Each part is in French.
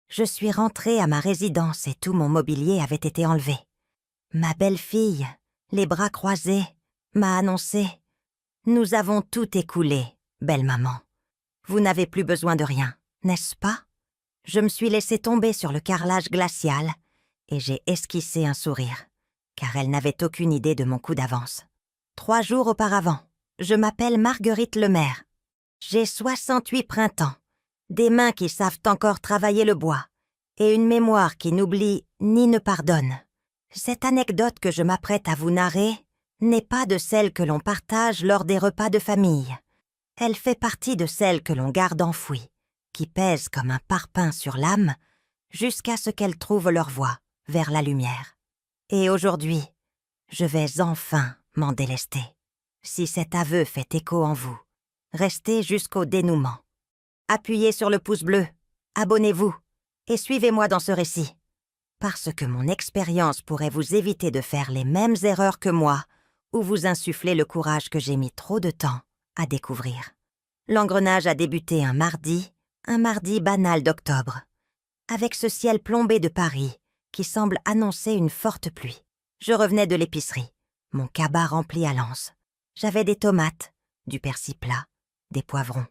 Je suis rentrée à ma résidence et tout mon mobilier avait été enlevé. Ma belle-fille, les bras croisés, m'a annoncé « Nous avons tout écoulé, belle maman. Vous n'avez plus besoin de rien, n'est-ce pas ?» Je me suis laissée tomber sur le carrelage glacial et j'ai esquissé un sourire, car elle n'avait aucune idée de mon coup d'avance. 3 jours auparavant, je m'appelle Marguerite Lemaire. J'ai 68 printemps, des mains qui savent encore travailler le bois et une mémoire qui n'oublie ni ne pardonne. Cette anecdote que je m'apprête à vous narrer n'est pas de celles que l'on partage lors des repas de famille. Elle fait partie de celles que l'on garde enfouies, qui pèsent comme un parpaing sur l'âme, jusqu'à ce qu'elles trouvent leur voie vers la lumière. Et aujourd'hui, je vais enfin m'en délester. Si cet aveu fait écho en vous, restez jusqu'au dénouement. Appuyez sur le pouce bleu, abonnez-vous et suivez-moi dans ce récit. Parce que mon expérience pourrait vous éviter de faire les mêmes erreurs que moi ou vous insuffler le courage que j'ai mis trop de temps à découvrir. L'engrenage a débuté un mardi banal d'octobre, avec ce ciel plombé de Paris qui semble annoncer une forte pluie. Je revenais de l'épicerie, mon cabas rempli à l'anse. J'avais des tomates, du persil plat, des poivrons.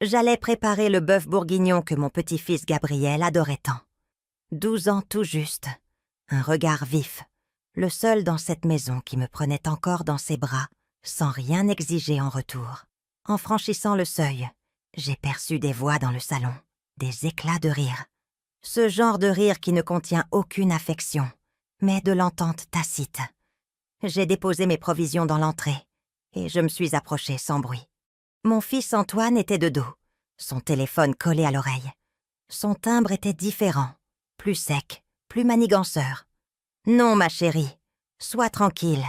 J'allais préparer le bœuf bourguignon que mon petit-fils Gabriel adorait tant. 12 ans tout juste, un regard vif, le seul dans cette maison qui me prenait encore dans ses bras sans rien exiger en retour. En franchissant le seuil, j'ai perçu des voix dans le salon, des éclats de rire. Ce genre de rire qui ne contient aucune affection, mais de l'entente tacite. J'ai déposé mes provisions dans l'entrée et je me suis approchée sans bruit. Mon fils Antoine était de dos, son téléphone collé à l'oreille. Son timbre était différent, plus sec, plus maniganceur. « Non, ma chérie, sois tranquille.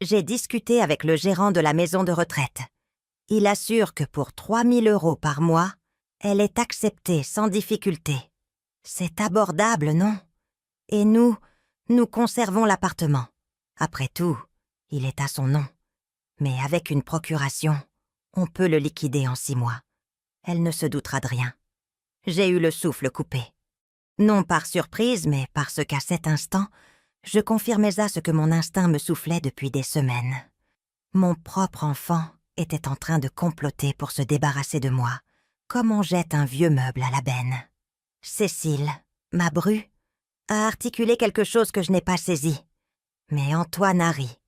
J'ai discuté avec le gérant de la maison de retraite. Il assure que pour 3 000 € par mois, elle est acceptée sans difficulté. C'est abordable, non? Et nous conservons l'appartement. Après tout, il est à son nom. Mais avec une procuration, on peut le liquider en 6 mois. Elle ne se doutera de rien. » J'ai eu le souffle coupé. Non par surprise, mais parce qu'à cet instant, je confirmais à ce que mon instinct me soufflait depuis des semaines. Mon propre enfant était en train de comploter pour se débarrasser de moi, comme on jette un vieux meuble à la benne. Cécile, ma bru, a articulé quelque chose que je n'ai pas saisi. Mais Antoine a ri.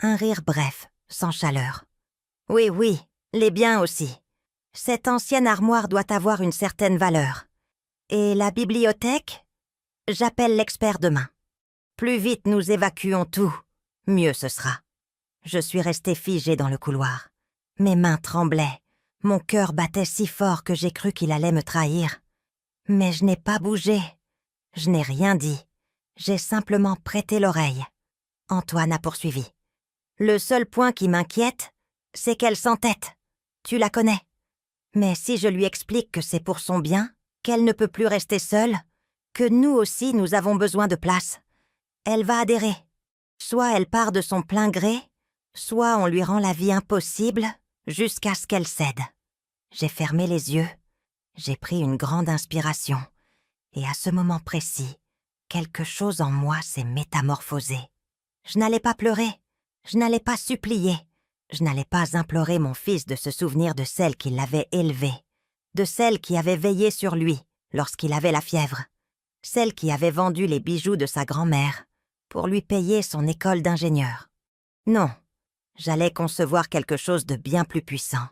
Un rire bref, sans chaleur. « Oui, oui, les biens aussi. Cette ancienne armoire doit avoir une certaine valeur. Et la bibliothèque? J'appelle l'expert demain. Plus vite nous évacuons tout, mieux ce sera. » Je suis restée figée dans le couloir. Mes mains tremblaient. Mon cœur battait si fort que j'ai cru qu'il allait me trahir. Mais je n'ai pas bougé. Je n'ai rien dit. J'ai simplement prêté l'oreille. Antoine a poursuivi. « Le seul point qui m'inquiète, c'est qu'elle s'entête. Tu la connais. Mais si je lui explique que c'est pour son bien, qu'elle ne peut plus rester seule, que nous aussi nous avons besoin de place, elle va adhérer. Soit elle part de son plein gré, soit on lui rend la vie impossible jusqu'à ce qu'elle cède. » J'ai fermé les yeux, j'ai pris une grande inspiration, et à ce moment précis, quelque chose en moi s'est métamorphosé. Je n'allais pas pleurer, je n'allais pas supplier, je n'allais pas implorer mon fils de se souvenir de celle qui l'avait élevé, de celle qui avait veillé sur lui lorsqu'il avait la fièvre, celle qui avait vendu les bijoux de sa grand-mère pour lui payer son école d'ingénieur. Non, j'allais concevoir quelque chose de bien plus puissant.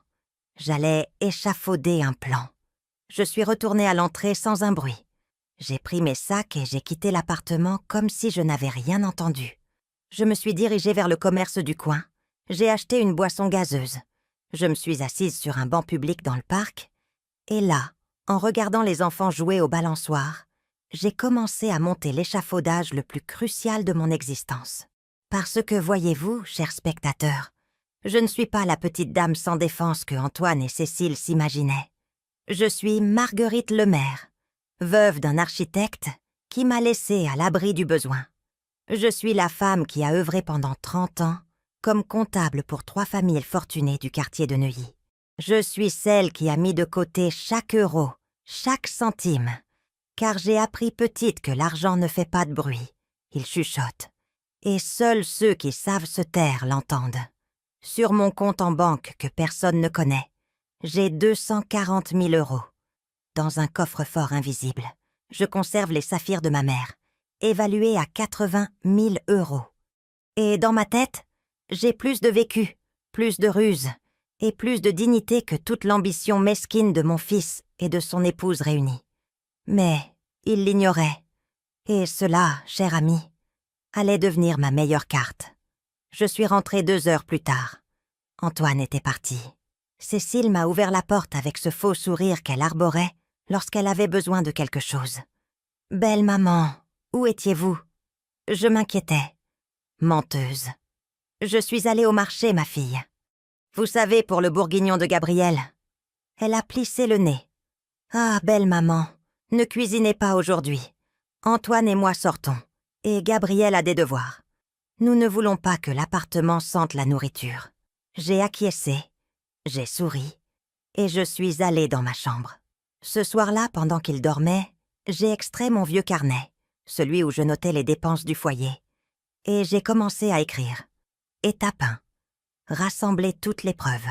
J'allais échafauder un plan. Je suis retournée à l'entrée sans un bruit. J'ai pris mes sacs et j'ai quitté l'appartement comme si je n'avais rien entendu. Je me suis dirigée vers le commerce du coin. J'ai acheté une boisson gazeuse. Je me suis assise sur un banc public dans le parc. Et là, en regardant les enfants jouer au balançoire, j'ai commencé à monter l'échafaudage le plus crucial de mon existence. Parce que, voyez-vous, chers spectateurs, je ne suis pas la petite dame sans défense que Antoine et Cécile s'imaginaient. Je suis Marguerite Lemaire, veuve d'un architecte qui m'a laissée à l'abri du besoin. Je suis la femme qui a œuvré pendant 30 ans comme comptable pour 3 familles fortunées du quartier de Neuilly. Je suis celle qui a mis de côté chaque euro, chaque centime, car j'ai appris petite que l'argent ne fait pas de bruit, il chuchote, et seuls ceux qui savent se taire l'entendent. Sur mon compte en banque que personne ne connaît, j'ai 240 000 €. Dans un coffre-fort invisible, je conserve les saphirs de ma mère, évalués à 80 000 €. Et dans ma tête, j'ai plus de vécu, plus de ruse, et plus de dignité que toute l'ambition mesquine de mon fils et de son épouse réunie. Mais il l'ignorait, et cela, cher ami, allait devenir ma meilleure carte. Je suis rentrée 2 heures plus tard. Antoine était parti. Cécile m'a ouvert la porte avec ce faux sourire qu'elle arborait lorsqu'elle avait besoin de quelque chose. « Belle maman, où étiez-vous » Je m'inquiétais. Menteuse. « Je suis allée au marché, ma fille. Vous savez, pour le bourguignon de Gabriel. » Elle a plissé le nez. « Ah, belle maman, ne cuisinez pas aujourd'hui. Antoine et moi sortons, et Gabriel a des devoirs. Nous ne voulons pas que l'appartement sente la nourriture. » J'ai acquiescé, j'ai souri, et je suis allée dans ma chambre. Ce soir-là, pendant qu'il dormait, j'ai extrait mon vieux carnet, celui où je notais les dépenses du foyer, et j'ai commencé à écrire. Étape 1. Rassembler toutes les preuves.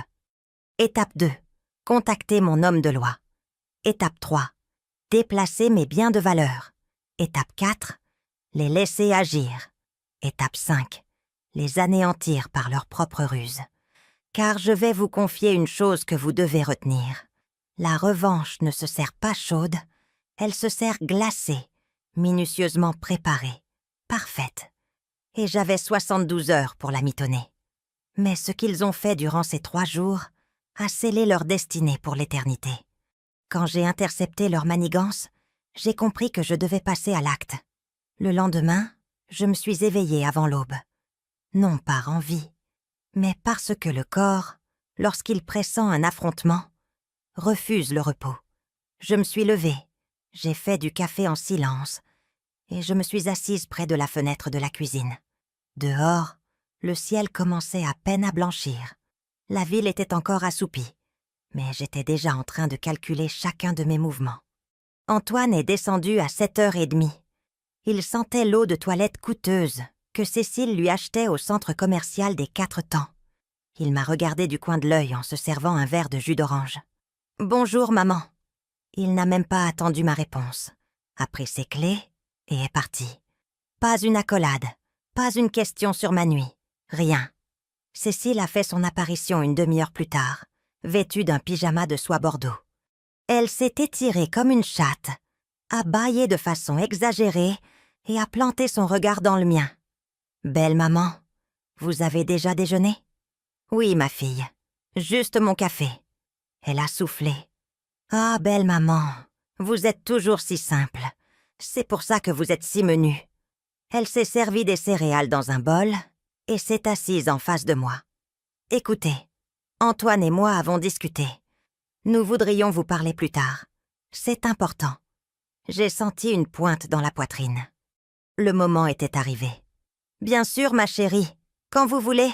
Étape 2. Contacter mon homme de loi. Étape 3. Déplacer mes biens de valeur. Étape 4. Les laisser agir. Étape 5. Les anéantir par leur propre ruse. Car je vais vous confier une chose que vous devez retenir. La revanche ne se sert pas chaude, elle se sert glacée, minutieusement préparée, parfaite. Et j'avais 72 heures pour la mitonner. Mais ce qu'ils ont fait durant ces 3 jours a scellé leur destinée pour l'éternité. Quand j'ai intercepté leur manigance, j'ai compris que je devais passer à l'acte. Le lendemain, je me suis éveillée avant l'aube. Non par envie, mais parce que le corps, lorsqu'il pressent un affrontement, refuse le repos. Je me suis levée, j'ai fait du café en silence, et je me suis assise près de la fenêtre de la cuisine. Dehors, le ciel commençait à peine à blanchir. La ville était encore assoupie, mais j'étais déjà en train de calculer chacun de mes mouvements. Antoine est descendu à 7h30. Il sentait l'eau de toilette coûteuse que Cécile lui achetait au centre commercial des 4 Temps. Il m'a regardé du coin de l'œil en se servant un verre de jus d'orange. « Bonjour, maman. » Il n'a même pas attendu ma réponse, a pris ses clés et est parti. Pas une accolade, pas une question sur ma nuit, rien. Cécile a fait son apparition une demi-heure plus tard, vêtue d'un pyjama de soie bordeaux. Elle s'est étirée comme une chatte, a bâillé de façon exagérée et a planté son regard dans le mien. « Belle maman, vous avez déjà déjeuné ?»« Oui, ma fille, juste mon café. » Elle a soufflé. « Ah, belle maman, vous êtes toujours si simple. C'est pour ça que vous êtes si menue. » Elle s'est servie des céréales dans un bol et s'est assise en face de moi. « Écoutez, Antoine et moi avons discuté. Nous voudrions vous parler plus tard. C'est important. » J'ai senti une pointe dans la poitrine. Le moment était arrivé. « Bien sûr, ma chérie, quand vous voulez. »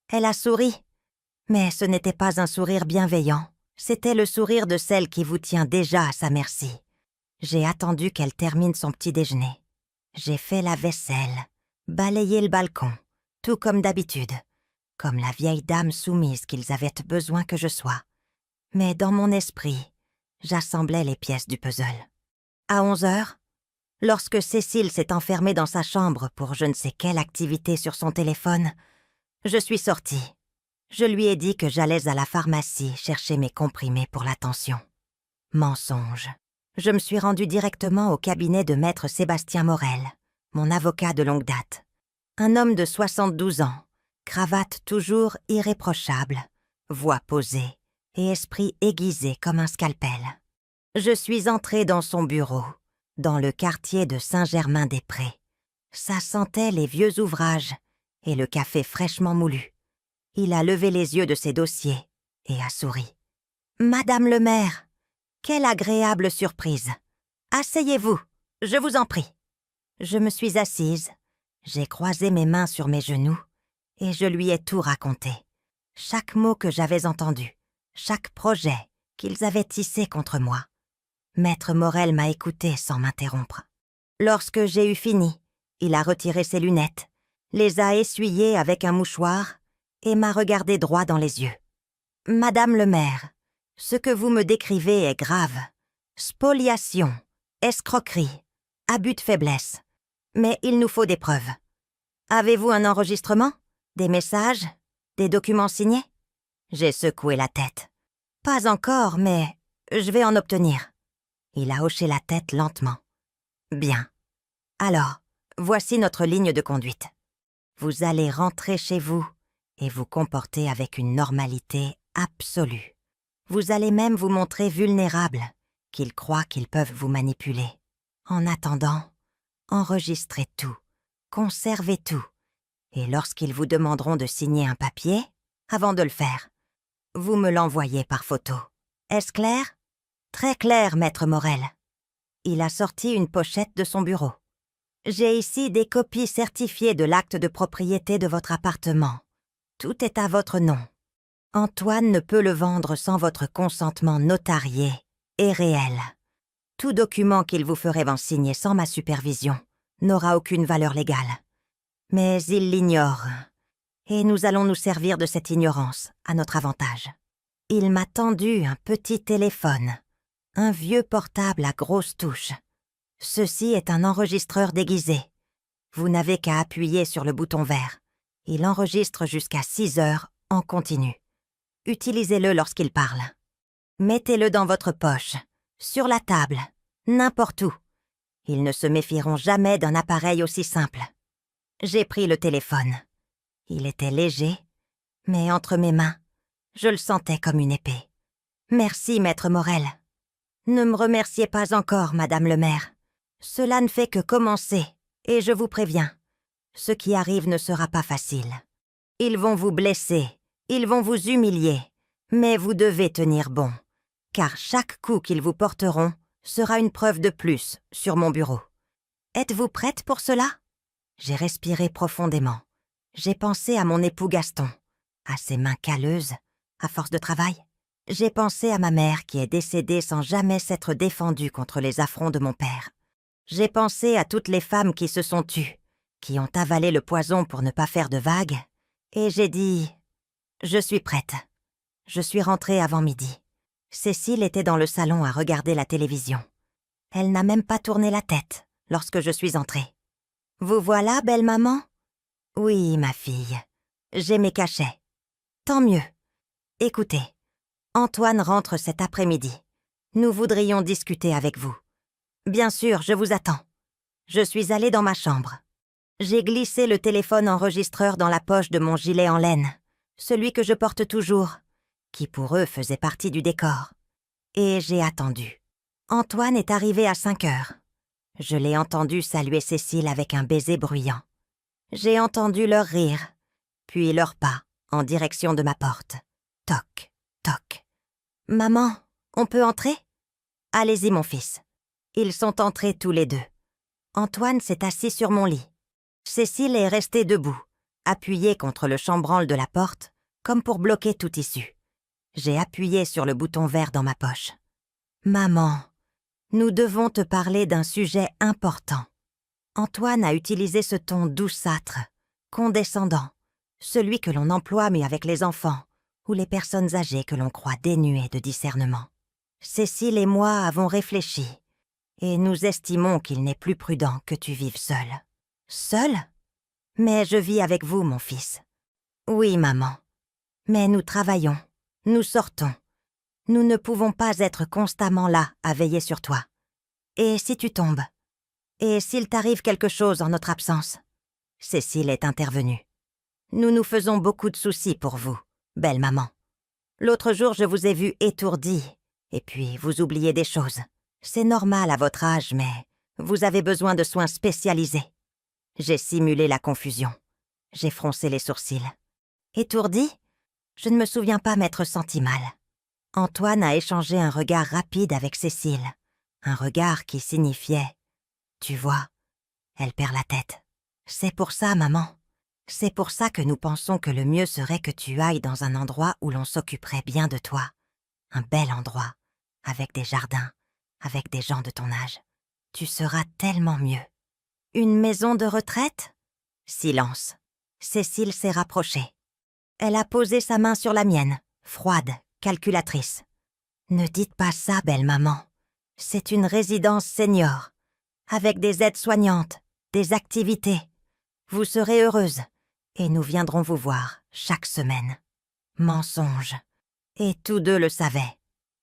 Elle a souri. Mais ce n'était pas un sourire bienveillant. C'était le sourire de celle qui vous tient déjà à sa merci. J'ai attendu qu'elle termine son petit déjeuner. J'ai fait la vaisselle, balayé le balcon, tout comme d'habitude, comme la vieille dame soumise qu'ils avaient besoin que je sois. Mais dans mon esprit, j'assemblais les pièces du puzzle. À 11h, lorsque Cécile s'est enfermée dans sa chambre pour je ne sais quelle activité sur son téléphone, je suis sortie. Je lui ai dit que j'allais à la pharmacie chercher mes comprimés pour la tension. Mensonge. Je me suis rendue directement au cabinet de maître Sébastien Morel, mon avocat de longue date. Un homme de 72 ans, cravate toujours irréprochable, voix posée et esprit aiguisé comme un scalpel. Je suis entrée dans son bureau, dans le quartier de Saint-Germain-des-Prés. Ça sentait les vieux ouvrages et le café fraîchement moulu. Il a levé les yeux de ses dossiers et a souri. « Madame le maire, quelle agréable surprise. Asseyez-vous, je vous en prie. » Je me suis assise, j'ai croisé mes mains sur mes genoux et je lui ai tout raconté. Chaque mot que j'avais entendu, chaque projet qu'ils avaient tissé contre moi. Maître Morel m'a écouté sans m'interrompre. Lorsque j'ai eu fini, il a retiré ses lunettes, les a essuyées avec un mouchoir et m'a regardé droit dans les yeux. « Madame le maire, ce que vous me décrivez est grave. Spoliation, escroquerie, abus de faiblesse. Mais il nous faut des preuves. Avez-vous un enregistrement? Des messages? Des documents signés ?» J'ai secoué la tête. « Pas encore, mais je vais en obtenir. » Il a hoché la tête lentement. « Bien. Alors, voici notre ligne de conduite. Vous allez rentrer chez vous et vous comporter avec une normalité absolue. Vous allez même vous montrer vulnérable, qu'ils croient qu'ils peuvent vous manipuler. En attendant, enregistrez tout, conservez tout, et lorsqu'ils vous demanderont de signer un papier, avant de le faire, vous me l'envoyez par photo. Est-ce clair? Très clair, maître Morel. » Il a sorti une pochette de son bureau. « J'ai ici des copies certifiées de l'acte de propriété de votre appartement. Tout est à votre nom. Antoine ne peut le vendre sans votre consentement notarié et réel. Tout document qu'il vous ferait signer sans ma supervision n'aura aucune valeur légale. Mais il l'ignore, et nous allons nous servir de cette ignorance à notre avantage. Il m'a tendu un petit téléphone, un vieux portable à grosses touches. Ceci est un enregistreur déguisé. Vous n'avez qu'à appuyer sur le bouton vert. Il enregistre jusqu'à 6 heures en continu. Utilisez-le lorsqu'il parle. Mettez-le dans votre poche, sur la table, n'importe où. Ils ne se méfieront jamais d'un appareil aussi simple. » J'ai pris le téléphone. Il était léger, mais entre mes mains, je le sentais comme une épée. « Merci, maître Morel. » « Ne me remerciez pas encore, madame le maire. Cela ne fait que commencer, et je vous préviens, ce qui arrive ne sera pas facile. Ils vont vous blesser, ils vont vous humilier, mais vous devez tenir bon, car chaque coup qu'ils vous porteront sera une preuve de plus sur mon bureau. Êtes-vous prête pour cela? » J'ai respiré profondément. J'ai pensé à mon époux Gaston, à ses mains calleuses, à force de travail. J'ai pensé à ma mère qui est décédée sans jamais s'être défendue contre les affronts de mon père. J'ai pensé à toutes les femmes qui se sont tues, qui ont avalé le poison pour ne pas faire de vagues, et j'ai dit « Je suis prête ». Je suis rentrée avant midi. Cécile était dans le salon à regarder la télévision. Elle n'a même pas tourné la tête lorsque je suis entrée. « Vous voilà, belle maman ?»« Oui, ma fille. J'ai mes cachets. »« Tant mieux. Écoutez, Antoine rentre cet après-midi. Nous voudrions discuter avec vous. Bien sûr, je vous attends. » Je suis allée dans ma chambre. J'ai glissé le téléphone enregistreur dans la poche de mon gilet en laine, celui que je porte toujours, qui pour eux faisait partie du décor. Et j'ai attendu. Antoine est arrivé à 5 heures. Je l'ai entendu saluer Cécile avec un baiser bruyant. J'ai entendu leur rire, puis leurs pas en direction de ma porte. Toc, toc. « Maman, on peut entrer ?»« Allez-y, mon fils. » Ils sont entrés tous les deux. Antoine s'est assis sur mon lit. Cécile est restée debout, appuyée contre le chambranle de la porte, comme pour bloquer toute issue. J'ai appuyé sur le bouton vert dans ma poche. « Maman, nous devons te parler d'un sujet important. » Antoine a utilisé ce ton douceâtre, condescendant, celui que l'on emploie mais avec les enfants ou les personnes âgées que l'on croit dénuées de discernement. Cécile et moi avons réfléchi, et nous estimons qu'il n'est plus prudent que tu vives seul. Seul? Mais je vis avec vous, mon fils. Oui, maman. Mais nous travaillons, nous sortons. Nous ne pouvons pas être constamment là à veiller sur toi. Et si tu tombes? Et s'il t'arrive quelque chose en notre absence? Cécile est intervenue. Nous nous faisons beaucoup de soucis pour vous, belle maman. L'autre jour, je vous ai vu étourdie, et puis vous oubliez des choses. C'est normal à votre âge, mais vous avez besoin de soins spécialisés. J'ai simulé la confusion. J'ai froncé les sourcils. Étourdie? Je ne me souviens pas m'être senti mal. Antoine a échangé un regard rapide avec Cécile, un regard qui signifiait « Tu vois, elle perd la tête. C'est pour ça, maman. C'est pour ça que nous pensons que le mieux serait que tu ailles dans un endroit où l'on s'occuperait bien de toi. Un bel endroit, avec des jardins, avec des gens de ton âge. Tu seras tellement mieux. Une maison de retraite ? Silence. Cécile s'est rapprochée. Elle a posé sa main sur la mienne, froide, calculatrice. Ne dites pas ça, belle maman. C'est une résidence senior, avec des aides-soignantes, des activités. Vous serez heureuse, et nous viendrons vous voir chaque semaine. Mensonge. Et tous deux le savaient.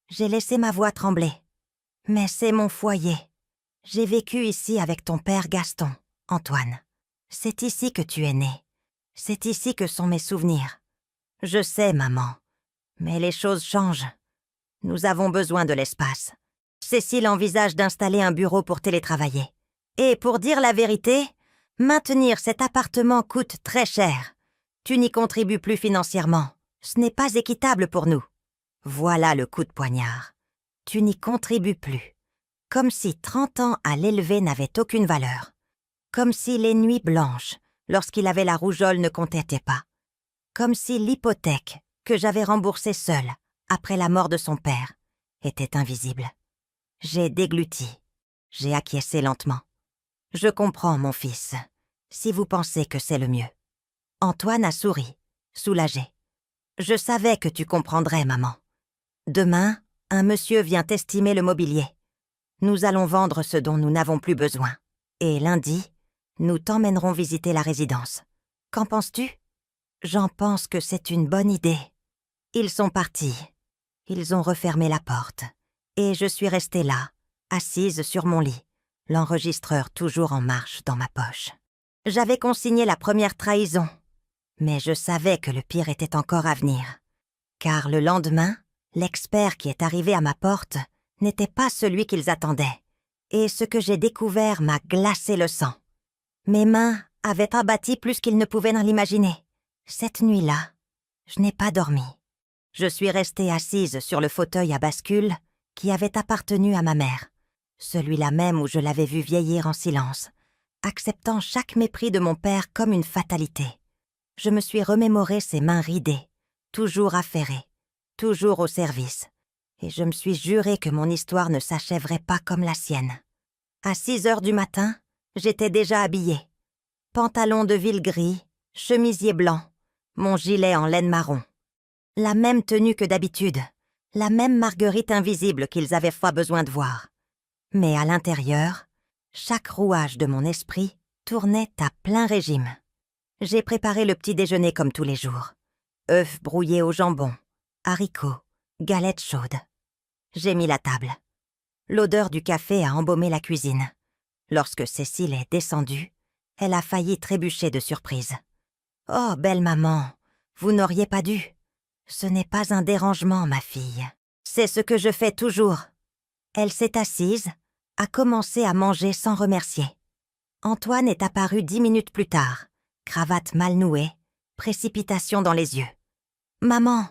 J'ai laissé ma voix trembler. Mais c'est mon foyer. J'ai vécu ici avec ton père Gaston, Antoine. C'est ici que tu es né. C'est ici que sont mes souvenirs. Je sais, maman, mais les choses changent. Nous avons besoin de l'espace. Cécile envisage d'installer un bureau pour télétravailler. Et pour dire la vérité, maintenir cet appartement coûte très cher. Tu n'y contribues plus financièrement. Ce n'est pas équitable pour nous. Voilà le coup de poignard. Tu n'y contribues plus. Comme si 30 ans à l'élever n'avaient aucune valeur. Comme si les nuits blanches, lorsqu'il avait la rougeole, ne comptaient pas. Comme si l'hypothèque, que j'avais remboursée seule, après la mort de son père, était invisible. J'ai dégluti. J'ai acquiescé lentement. Je comprends, mon fils, si vous pensez que c'est le mieux. Antoine a souri, soulagé. Je savais que tu comprendrais, maman. Demain, un monsieur vient estimer le mobilier. Nous allons vendre ce dont nous n'avons plus besoin. Et lundi, nous t'emmènerons visiter la résidence. Qu'en penses-tu ? J'en pense que c'est une bonne idée. Ils sont partis. Ils ont refermé la porte. Et je suis restée là, assise sur mon lit, l'enregistreur toujours en marche dans ma poche. J'avais consigné la première trahison, mais je savais que le pire était encore à venir. Car le lendemain, l'expert qui est arrivé à ma porte n'était pas celui qu'ils attendaient, et ce que j'ai découvert m'a glacé le sang. Mes mains avaient abattu plus qu'ils ne pouvaient l'imaginer. Cette nuit-là, je n'ai pas dormi. Je suis restée assise sur le fauteuil à bascule qui avait appartenu à ma mère, celui-là même où je l'avais vu vieillir en silence, acceptant chaque mépris de mon père comme une fatalité. Je me suis remémoré ses mains ridées, toujours affairées, toujours au service, et je me suis juré que mon histoire ne s'achèverait pas comme la sienne. À 6 heures du matin, j'étais déjà habillée. Pantalon de ville gris, chemisier blanc, mon gilet en laine marron. La même tenue que d'habitude, la même marguerite invisible qu'ils avaient fort besoin de voir. Mais à l'intérieur, chaque rouage de mon esprit tournait à plein régime. J'ai préparé le petit déjeuner comme tous les jours. Œufs brouillés au jambon, haricots, galettes chaudes. J'ai mis la table. L'odeur du café a embaumé la cuisine. Lorsque Cécile est descendue, elle a failli trébucher de surprise. « Oh, belle maman, vous n'auriez pas dû. Ce n'est pas un dérangement, ma fille. C'est ce que je fais toujours. » Elle s'est assise, a commencé à manger sans remercier. Antoine est apparu 10 minutes plus tard, cravate mal nouée, précipitation dans les yeux. « Maman,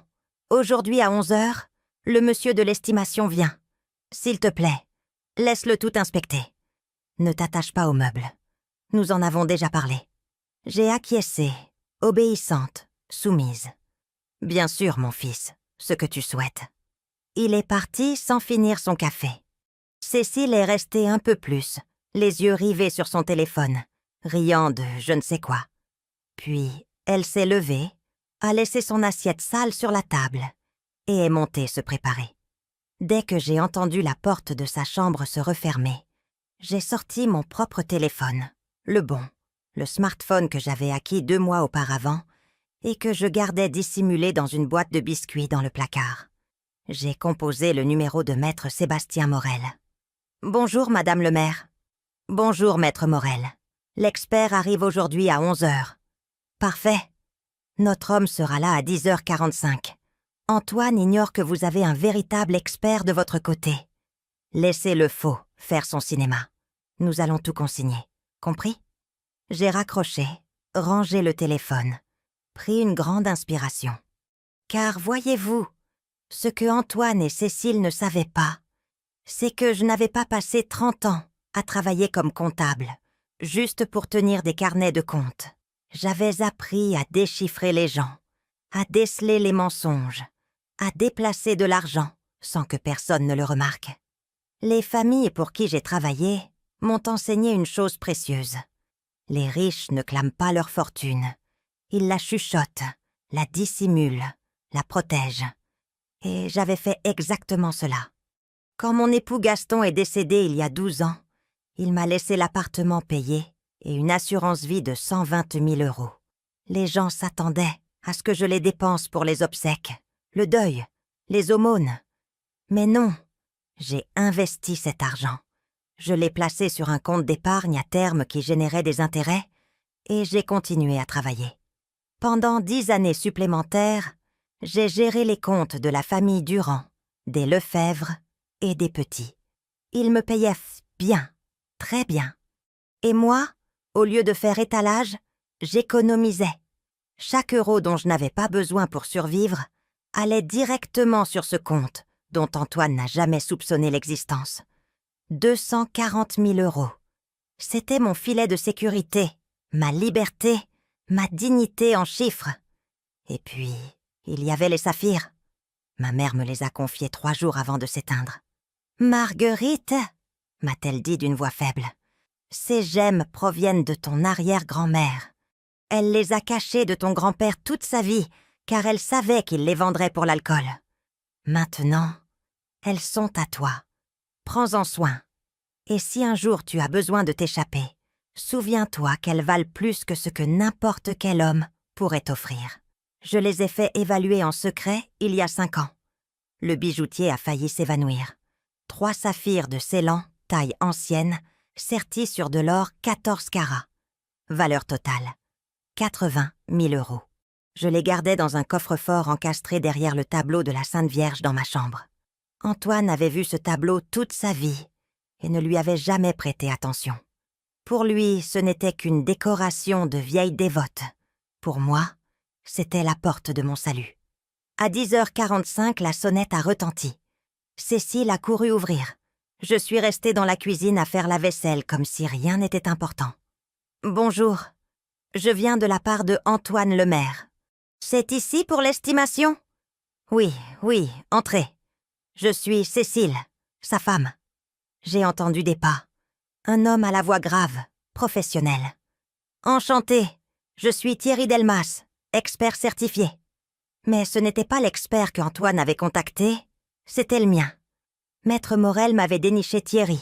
aujourd'hui à 11 heures, le monsieur de l'estimation vient. S'il te plaît, laisse-le tout inspecter. Ne t'attache pas aux meubles. Nous en avons déjà parlé. » J'ai acquiescé, obéissante, soumise. « Bien sûr, mon fils, ce que tu souhaites. » Il est parti sans finir son café. Cécile est restée un peu plus, les yeux rivés sur son téléphone, riant de je ne sais quoi. Puis, elle s'est levée, a laissé son assiette sale sur la table et est montée se préparer. Dès que j'ai entendu la porte de sa chambre se refermer, j'ai sorti mon propre téléphone, le bon, le smartphone que j'avais acquis 2 mois auparavant et que je gardais dissimulé dans une boîte de biscuits dans le placard. J'ai composé le numéro de maître Sébastien Morel. « Bonjour, madame le maire. »« Bonjour, maître Morel. L'expert arrive aujourd'hui à 11 heures. »« Parfait. Notre homme sera là à 10h45. Antoine ignore que vous avez un véritable expert de votre côté. Laissez le faux faire son cinéma. Nous allons tout consigner. Compris ? » J'ai raccroché, rangé le téléphone, pris une grande inspiration. Car voyez-vous, ce que Antoine et Cécile ne savaient pas, c'est que je n'avais pas passé 30 ans à travailler comme comptable, juste pour tenir des carnets de comptes. J'avais appris à déchiffrer les gens, à déceler les mensonges, à déplacer de l'argent sans que personne ne le remarque. Les familles pour qui j'ai travaillé m'ont enseigné une chose précieuse. Les riches ne clament pas leur fortune. Ils la chuchotent, la dissimulent, la protègent. Et j'avais fait exactement cela. Quand mon époux Gaston est décédé il y a 12 ans, il m'a laissé l'appartement payé et une assurance vie de 120 000 €. Les gens s'attendaient à ce que je les dépense pour les obsèques, le deuil, les aumônes. Mais non, j'ai investi cet argent. Je l'ai placé sur un compte d'épargne à terme qui générait des intérêts et j'ai continué à travailler. Pendant 10 années supplémentaires, j'ai géré les comptes de la famille Durand, des Lefebvre et des Petits. Ils me payaient bien, très bien. Et moi, au lieu de faire étalage, j'économisais. Chaque euro dont je n'avais pas besoin pour survivre allait directement sur ce compte dont Antoine n'a jamais soupçonné l'existence. 240 000 €. C'était mon filet de sécurité, ma liberté, ma dignité en chiffres. Et puis, il y avait les saphirs. Ma mère me les a confiés 3 jours avant de s'éteindre. « Marguerite » m'a-t-elle dit d'une voix faible. « Ces gemmes proviennent de ton arrière-grand-mère. Elle les a cachées de ton grand-père toute sa vie, car elle savait qu'il les vendrait pour l'alcool. Maintenant, elles sont à toi. Prends-en soin. Et si un jour tu as besoin de t'échapper, souviens-toi qu'elles valent plus que ce que n'importe quel homme pourrait t'offrir. Je les ai fait évaluer en secret il y a 5 ans. Le bijoutier a failli s'évanouir. 3 saphirs de Ceylan, taille ancienne, sertis sur de l'or 14 carats. Valeur totale, 80 000 €. Je les gardais dans un coffre-fort encastré derrière le tableau de la Sainte Vierge dans ma chambre. Antoine avait vu ce tableau toute sa vie et ne lui avait jamais prêté attention. Pour lui, ce n'était qu'une décoration de vieille dévote. Pour moi, c'était la porte de mon salut. À 10h45, la sonnette a retenti. Cécile a couru ouvrir. Je suis restée dans la cuisine à faire la vaisselle comme si rien n'était important. « Bonjour, je viens de la part de Antoine Lemaire. C'est ici pour l'estimation ? » Oui, entrez. Je suis Cécile, sa femme. J'ai entendu des pas. Un homme à la voix grave, professionnel. « Enchanté, je suis Thierry Delmas, expert certifié. » Mais ce n'était pas l'expert qu'Antoine avait contacté, c'était le mien. Maître Morel m'avait déniché Thierry,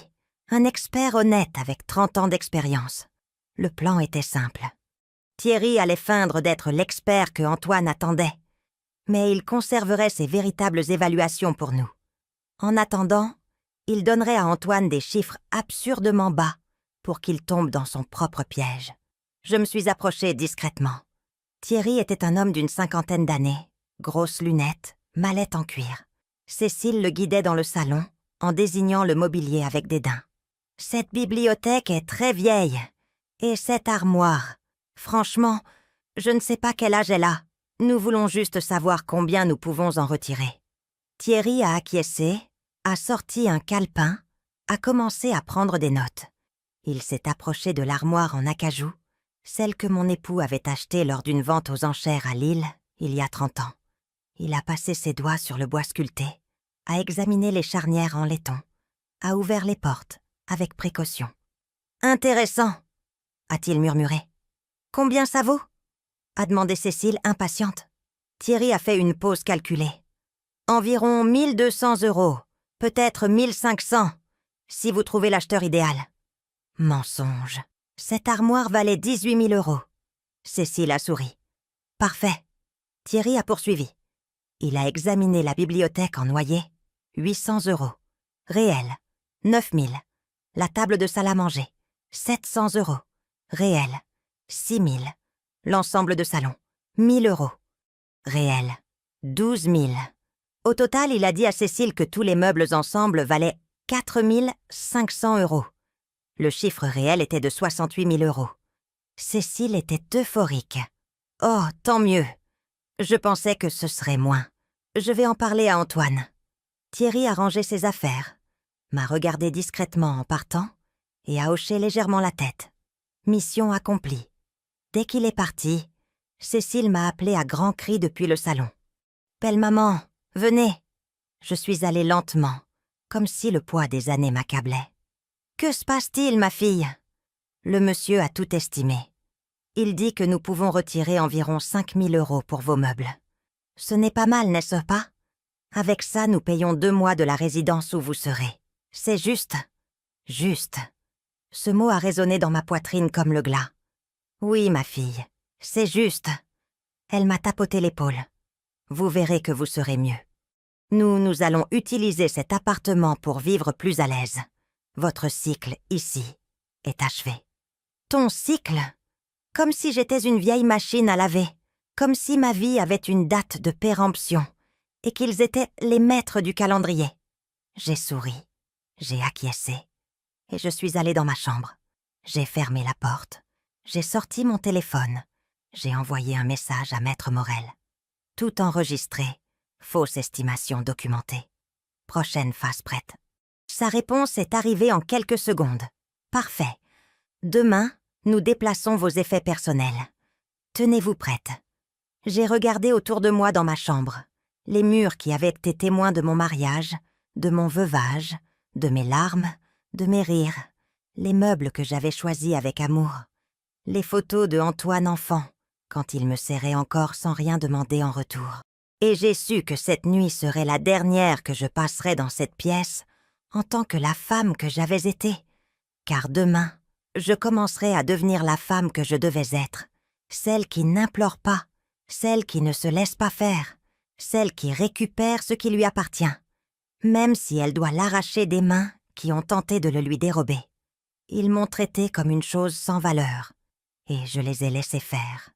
un expert honnête avec 30 ans d'expérience. Le plan était simple. Thierry allait feindre d'être l'expert que Antoine attendait, mais il conserverait ses véritables évaluations pour nous. En attendant, il donnerait à Antoine des chiffres absurdement bas pour qu'il tombe dans son propre piège. Je me suis approchée discrètement. Thierry était un homme d'une 50aine d'années, grosses lunettes, mallette en cuir. Cécile le guidait dans le salon, en désignant le mobilier avec dédain. « Cette bibliothèque est très vieille. Et cette armoire. Franchement, je ne sais pas quel âge elle a. Nous voulons juste savoir combien nous pouvons en retirer. » Thierry a acquiescé, a sorti un calepin, a commencé à prendre des notes. Il s'est approché de l'armoire en acajou, celle que mon époux avait achetée lors d'une vente aux enchères à Lille, il y a 30 ans. Il a passé ses doigts sur le bois sculpté, a examiné les charnières en laiton, a ouvert les portes avec précaution. « Intéressant !» a-t-il murmuré. « Combien ça vaut ?» a demandé Cécile, impatiente. Thierry a fait une pause calculée. « Environ 1 200 €, peut-être 1 500, si vous trouvez l'acheteur idéal. » Mensonge. Cette armoire valait 18 000 €. Cécile a souri. « Parfait. » Thierry a poursuivi. Il a examiné la bibliothèque en noyer. 800 €. Réel. 9 000. La table de salle à manger. 700 €. Réel. 6 000. L'ensemble de salon. 1 000 €. Réel. 12 000. Au total, il a dit à Cécile que tous les meubles ensemble valaient 4 500 €. Le chiffre réel était de 68 000 €. Cécile était euphorique. « Oh, tant mieux. Je pensais que ce serait moins. Je vais en parler à Antoine. » Thierry a rangé ses affaires, m'a regardé discrètement en partant et a hoché légèrement la tête. Mission accomplie. Dès qu'il est parti, Cécile m'a appelé à grands cris depuis le salon. « Belle maman, venez !» Je suis allée lentement, comme si le poids des années m'accablait. « Que se passe-t-il, ma fille ?» Le monsieur a tout estimé. Il dit que nous pouvons retirer environ 5 000 € pour vos meubles. Ce n'est pas mal, n'est-ce pas? Avec ça, nous payons 2 mois de la résidence où vous serez. C'est juste. Juste. Ce mot a résonné dans ma poitrine comme le glas. Oui, ma fille, c'est juste. Elle m'a tapoté l'épaule. Vous verrez que vous serez mieux. Nous allons utiliser cet appartement pour vivre plus à l'aise. Votre cycle, ici, est achevé. Ton cycle? Comme si j'étais une vieille machine à laver. Comme si ma vie avait une date de péremption et qu'ils étaient les maîtres du calendrier. J'ai souri, j'ai acquiescé et je suis allée dans ma chambre. J'ai fermé la porte, j'ai sorti mon téléphone, j'ai envoyé un message à Maître Morel. Tout enregistré, fausse estimation documentée. Prochaine phase prête. Sa réponse est arrivée en quelques secondes. Parfait. Demain, nous déplaçons vos effets personnels. Tenez-vous prête. J'ai regardé autour de moi dans ma chambre, les murs qui avaient été témoins de mon mariage, de mon veuvage, de mes larmes, de mes rires, les meubles que j'avais choisis avec amour, les photos de Antoine enfant, quand il me serrait encore sans rien demander en retour. Et j'ai su que cette nuit serait la dernière que je passerais dans cette pièce en tant que la femme que j'avais été, car demain, je commencerai à devenir la femme que je devais être, celle qui n'implore pas, celle qui ne se laisse pas faire, celle qui récupère ce qui lui appartient, même si elle doit l'arracher des mains qui ont tenté de le lui dérober. Ils m'ont traité comme une chose sans valeur, et je les ai laissés faire.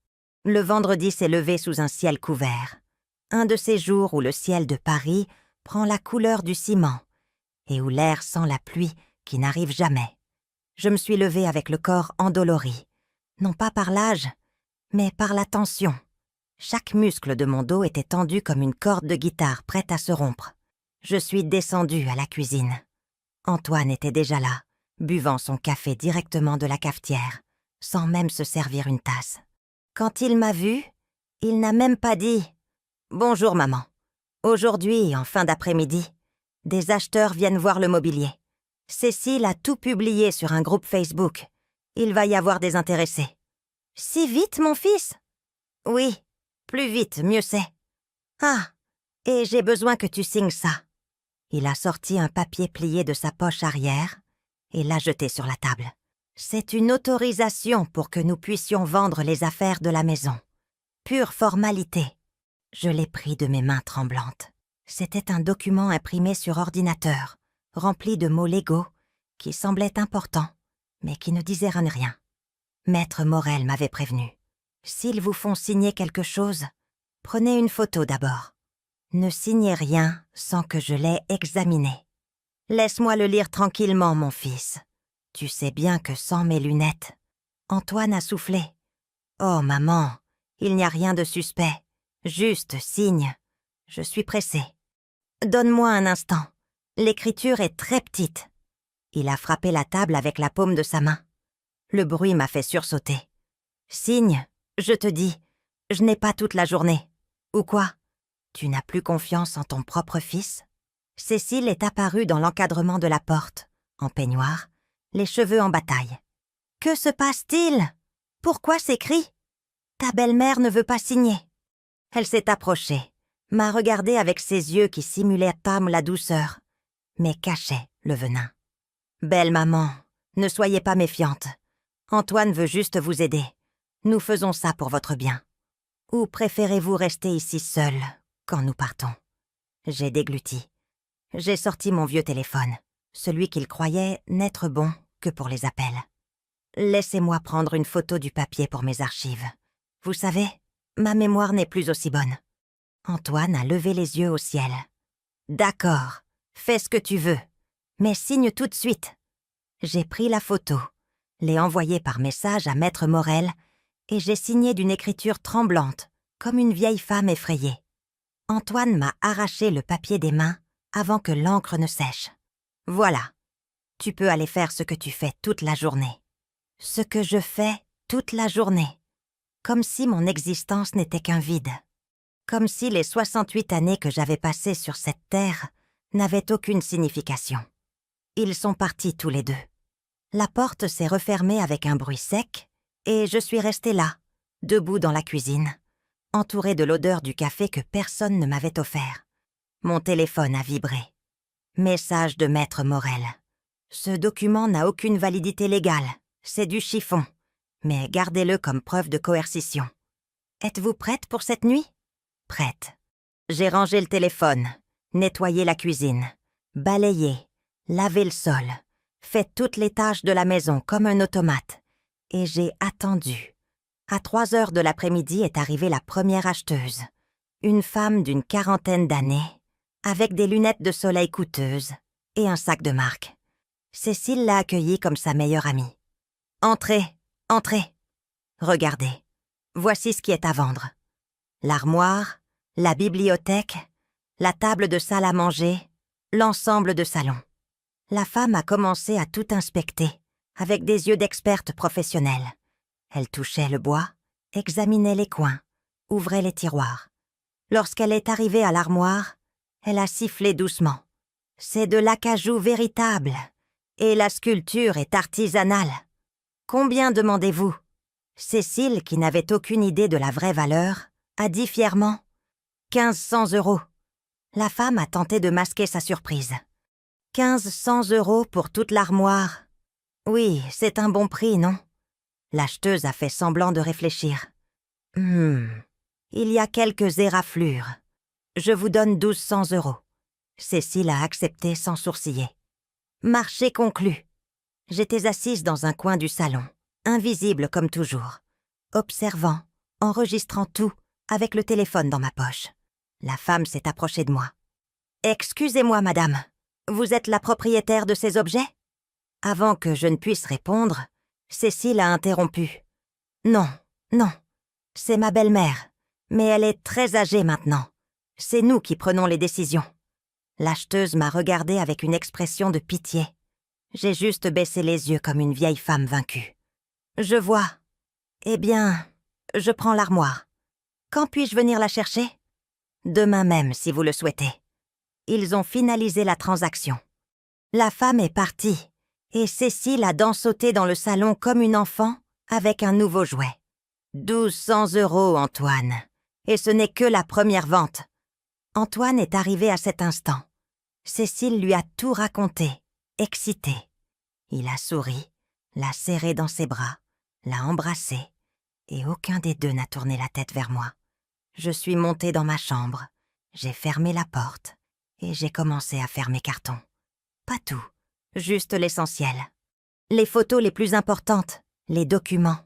Le vendredi s'est levé sous un ciel couvert, un de ces jours où le ciel de Paris prend la couleur du ciment, et où l'air sent la pluie qui n'arrive jamais. Je me suis levée avec le corps endolori, non pas par l'âge, mais par la tension. Chaque muscle de mon dos était tendu comme une corde de guitare prête à se rompre. Je suis descendue à la cuisine. Antoine était déjà là, buvant son café directement de la cafetière, sans même se servir une tasse. Quand il m'a vue, il n'a même pas dit « Bonjour maman. Aujourd'hui, en fin d'après-midi, des acheteurs viennent voir le mobilier. Cécile a tout publié sur un groupe Facebook. Il va y avoir des intéressés. »« Si vite, mon fils ?»« Oui, plus vite, mieux c'est. »« Ah, et j'ai besoin que tu signes ça. » Il a sorti un papier plié de sa poche arrière et l'a jeté sur la table. « C'est une autorisation pour que nous puissions vendre les affaires de la maison. Pure formalité. » Je l'ai pris de mes mains tremblantes. C'était un document imprimé sur ordinateur, rempli de mots légaux qui semblaient importants, mais qui ne disaient rien. Maître Morel m'avait prévenu. S'ils vous font signer quelque chose, prenez une photo d'abord. Ne signez rien sans que je l'aie examiné. Laisse-moi le lire tranquillement, mon fils. Tu sais bien que sans mes lunettes... Antoine a soufflé. Oh, maman, il n'y a rien de suspect. Juste signe. Je suis pressée. Donne-moi un instant. L'écriture est très petite. Il a frappé la table avec la paume de sa main. Le bruit m'a fait sursauter. Signe, je te dis, je n'ai pas toute la journée. Ou quoi? Tu n'as plus confiance en ton propre fils? Cécile est apparue dans l'encadrement de la porte, en peignoir, les cheveux en bataille. Que se passe-t-il? Pourquoi ces cris? Ta belle-mère ne veut pas signer. Elle s'est approchée, m'a regardé avec ses yeux qui simulaient pas la douceur, mais cachaient le venin. Belle maman, ne soyez pas méfiante. Antoine veut juste vous aider. Nous faisons ça pour votre bien. Ou préférez-vous rester ici seule quand nous partons? J'ai dégluti. J'ai sorti mon vieux téléphone, celui qu'il croyait n'être bon que pour les appels. Laissez-moi prendre une photo du papier pour mes archives. Vous savez, ma mémoire n'est plus aussi bonne. Antoine a levé les yeux au ciel. D'accord, fais ce que tu veux, mais signe tout de suite. J'ai pris la photo, l'ai envoyée par message à Maître Morel et j'ai signé d'une écriture tremblante, comme une vieille femme effrayée. Antoine m'a arraché le papier des mains avant que l'encre ne sèche. Voilà, tu peux aller faire ce que tu fais toute la journée. Ce que je fais toute la journée. Comme si mon existence n'était qu'un vide. Comme si les 68 années que j'avais passées sur cette terre n'avaient aucune signification. Ils sont partis tous les deux. La porte s'est refermée avec un bruit sec et je suis restée là, debout dans la cuisine, entourée de l'odeur du café que personne ne m'avait offert. Mon téléphone a vibré. Message de Maître Morel. Ce document n'a aucune validité légale, c'est du chiffon, mais gardez-le comme preuve de coercition. Êtes-vous prête pour cette nuit? Prête. J'ai rangé le téléphone, nettoyé la cuisine, balayé, lavé le sol, fait toutes les tâches de la maison comme un automate, et j'ai attendu. À 3 heures de l'après-midi est arrivée la première acheteuse, une femme d'une 40aine d'années, avec des lunettes de soleil coûteuses et un sac de marque. Cécile l'a accueillie comme sa meilleure amie. « Entrez, entrez. Regardez, voici ce qui est à vendre. L'armoire, la bibliothèque, la table de salle à manger, l'ensemble de salon. » La femme a commencé à tout inspecter, avec des yeux d'experte professionnelle. Elle touchait le bois, examinait les coins, ouvrait les tiroirs. Lorsqu'elle est arrivée à l'armoire, elle a sifflé doucement. « C'est de l'acajou véritable, et la sculpture est artisanale. Combien demandez-vous » Cécile, qui n'avait aucune idée de la vraie valeur, a dit fièrement « 1500 €. La femme a tenté de masquer sa surprise. « 1500 € pour toute l'armoire. Oui, c'est un bon prix, non ?» L'acheteuse a fait semblant de réfléchir. « Il y a quelques éraflures. Je vous donne 1200 €. Cécile a accepté sans sourciller. Marché conclu. J'étais assise dans un coin du salon, invisible comme toujours, observant, enregistrant tout, avec le téléphone dans ma poche. La femme s'est approchée de moi. « Excusez-moi, madame, vous êtes la propriétaire de ces objets ?» Avant que je ne puisse répondre, Cécile a interrompu. « Non, non, c'est ma belle-mère, mais elle est très âgée maintenant. C'est nous qui prenons les décisions. » L'acheteuse m'a regardée avec une expression de pitié. J'ai juste baissé les yeux comme une vieille femme vaincue. « Je vois. Eh bien, je prends l'armoire. Quand puis-je venir la chercher ? » « Demain même, si vous le souhaitez. » Ils ont finalisé la transaction. La femme est partie, et Cécile a dansauté dans le salon comme une enfant avec un nouveau jouet. 1200 €, Antoine. Et ce n'est que la première vente. Antoine est arrivé à cet instant. Cécile lui a tout raconté, excité. Il a souri, l'a serré dans ses bras, l'a embrassé, et aucun des deux n'a tourné la tête vers moi. Je suis montée dans ma chambre, j'ai fermé la porte, et j'ai commencé à faire mes cartons. Pas tout, juste l'essentiel. Les photos les plus importantes, les documents,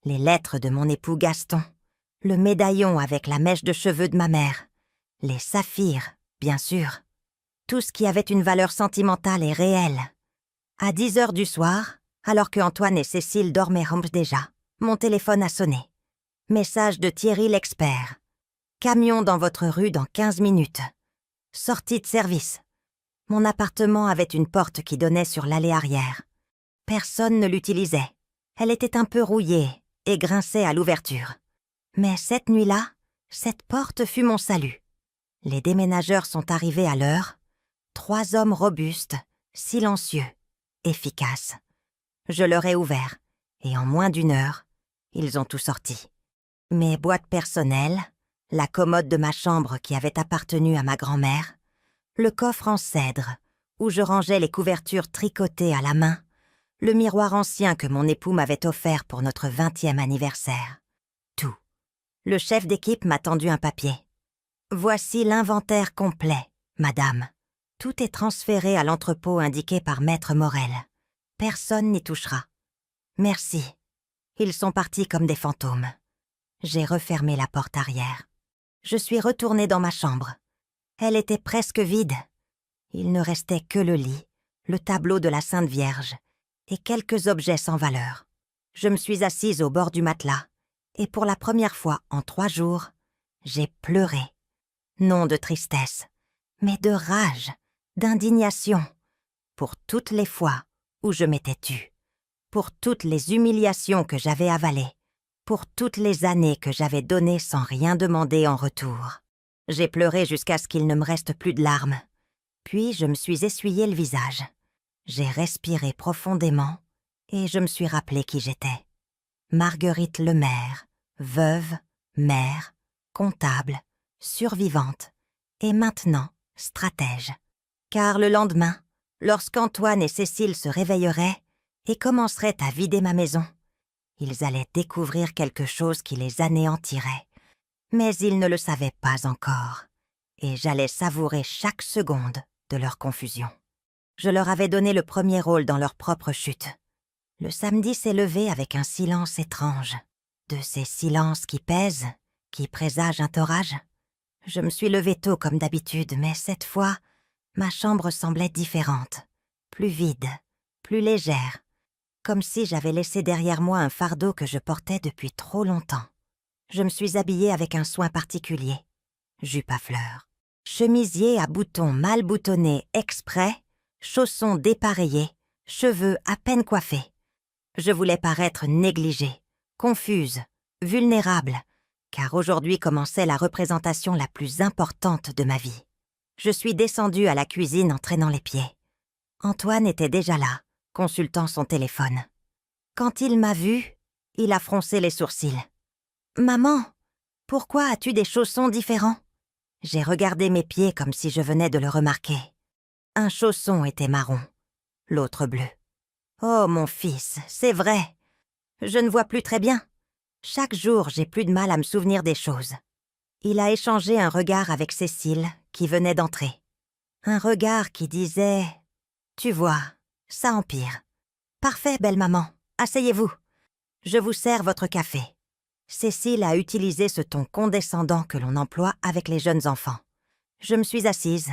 les lettres de mon époux Gaston, le médaillon avec la mèche de cheveux de ma mère, les saphirs, bien sûr. Tout ce qui avait une valeur sentimentale et réelle. À 10 heures du soir, alors que Antoine et Cécile dormaient déjà, mon téléphone a sonné. Message de Thierry l'expert. Camion dans votre rue dans 15 minutes. Sortie de service. Mon appartement avait une porte qui donnait sur l'allée arrière. Personne ne l'utilisait. Elle était un peu rouillée et grinçait à l'ouverture. Mais cette nuit-là, cette porte fut mon salut. Les déménageurs sont arrivés à l'heure. 3 hommes robustes, silencieux, efficaces. Je leur ai ouvert, et en moins d'1 heure, ils ont tout sorti. Mes boîtes personnelles, la commode de ma chambre qui avait appartenu à ma grand-mère, le coffre en cèdre, où je rangeais les couvertures tricotées à la main, le miroir ancien que mon époux m'avait offert pour notre 20e anniversaire. Tout. Le chef d'équipe m'a tendu un papier. « Voici l'inventaire complet, madame. Tout est transféré à l'entrepôt indiqué par Maître Morel. Personne n'y touchera. Merci. » Ils sont partis comme des fantômes. J'ai refermé la porte arrière. Je suis retournée dans ma chambre. Elle était presque vide. Il ne restait que le lit, le tableau de la Sainte Vierge et quelques objets sans valeur. Je me suis assise au bord du matelas et pour la première fois en 3 jours, j'ai pleuré. Non de tristesse, mais de rage, d'indignation, pour toutes les fois où je m'étais tue, pour toutes les humiliations que j'avais avalées, pour toutes les années que j'avais données sans rien demander en retour. J'ai pleuré jusqu'à ce qu'il ne me reste plus de larmes. Puis je me suis essuyé le visage. J'ai respiré profondément et je me suis rappelé qui j'étais. Marguerite Lemaire, veuve, mère, comptable, survivante et maintenant stratège. Car le lendemain, lorsqu'Antoine et Cécile se réveilleraient et commenceraient à vider ma maison, ils allaient découvrir quelque chose qui les anéantirait. Mais ils ne le savaient pas encore, et j'allais savourer chaque seconde de leur confusion. Je leur avais donné le premier rôle dans leur propre chute. Le samedi s'est levé avec un silence étrange. De ces silences qui pèsent, qui présagent un orage. Je me suis levée tôt comme d'habitude, mais cette fois, ma chambre semblait différente, plus vide, plus légère, comme si j'avais laissé derrière moi un fardeau que je portais depuis trop longtemps. Je me suis habillée avec un soin particulier. Jupe à fleurs, chemisier à boutons mal boutonnés exprès, chaussons dépareillés, cheveux à peine coiffés. Je voulais paraître négligée, confuse, vulnérable, car aujourd'hui commençait la représentation la plus importante de ma vie. Je suis descendue à la cuisine en traînant les pieds. Antoine était déjà là, consultant son téléphone. Quand il m'a vue, il a froncé les sourcils. « Maman, pourquoi as-tu des chaussons différents ?» J'ai regardé mes pieds comme si je venais de le remarquer. Un chausson était marron, l'autre bleu. « Oh, mon fils, c'est vrai. Je ne vois plus très bien. Chaque jour, j'ai plus de mal à me souvenir des choses. » Il a échangé un regard avec Cécile, qui venait d'entrer. Un regard qui disait « Tu vois, ça empire. »« Parfait, belle maman. Asseyez-vous. Je vous sers votre café. » Cécile a utilisé ce ton condescendant que l'on emploie avec les jeunes enfants. Je me suis assise.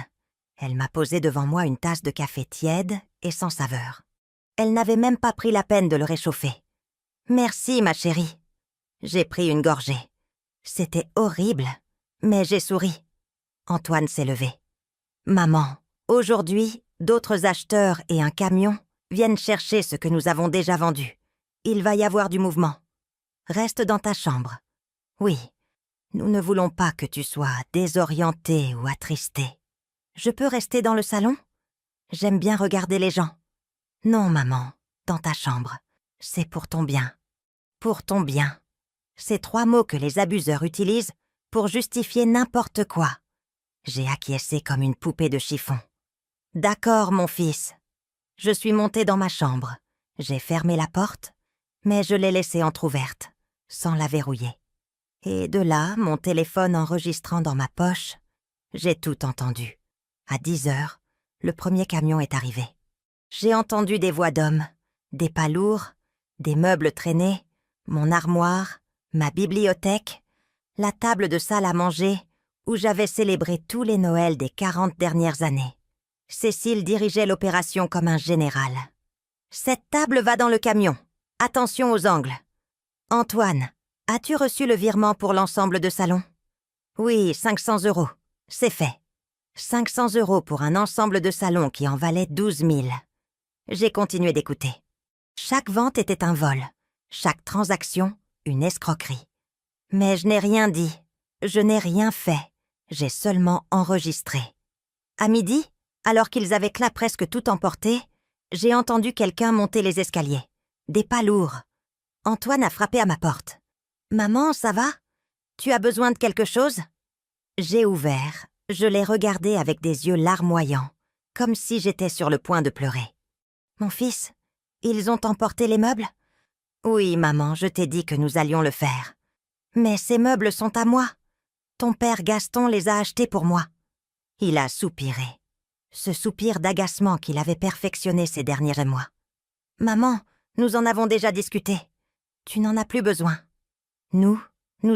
Elle m'a posé devant moi une tasse de café tiède et sans saveur. Elle n'avait même pas pris la peine de le réchauffer. « Merci, ma chérie. » J'ai pris une gorgée. C'était horrible, mais j'ai souri. Antoine s'est levé. « Maman, aujourd'hui, d'autres acheteurs et un camion viennent chercher ce que nous avons déjà vendu. Il va y avoir du mouvement. Reste dans ta chambre. Oui, nous ne voulons pas que tu sois désorientée ou attristée. Je peux rester dans le salon? J'aime bien regarder les gens. Non, maman, dans ta chambre. C'est pour ton bien. Pour ton bien. Ces 3 mots que les abuseurs utilisent pour justifier n'importe quoi. J'ai acquiescé comme une poupée de chiffon. D'accord, mon fils. Je suis montée dans ma chambre. J'ai fermé la porte, mais je l'ai laissée entr'ouverte, sans la verrouiller. Et de là, mon téléphone enregistrant dans ma poche, j'ai tout entendu. À 10 heures, le premier camion est arrivé. J'ai entendu des voix d'hommes, des pas lourds, des meubles traînés, mon armoire, ma bibliothèque, la table de salle à manger où j'avais célébré tous les Noëls des 40 dernières années. Cécile dirigeait l'opération comme un général. « Cette table va dans le camion. Attention aux angles. Antoine, as-tu reçu le virement pour l'ensemble de salon? » « Oui, 500 €. C'est fait. 500 € pour un ensemble de salon qui en valait 12 000. J'ai continué d'écouter. Chaque vente était un vol, chaque transaction, une escroquerie. Mais je n'ai rien dit, je n'ai rien fait, j'ai seulement enregistré. À midi, alors qu'ils avaient presque tout emporté, j'ai entendu quelqu'un monter les escaliers. Des pas lourds. Antoine a frappé à ma porte. « Maman, ça va? Tu as besoin de quelque chose ?» J'ai ouvert, je l'ai regardé avec des yeux larmoyants, comme si j'étais sur le point de pleurer. « Mon fils, ils ont emporté les meubles? » « Oui, maman, je t'ai dit que nous allions le faire. »« Mais ces meubles sont à moi. Ton père Gaston les a achetés pour moi. » Il a soupiré. Ce soupir d'agacement qu'il avait perfectionné ces derniers mois. « Maman, nous en avons déjà discuté. Tu n'en as plus besoin. Nous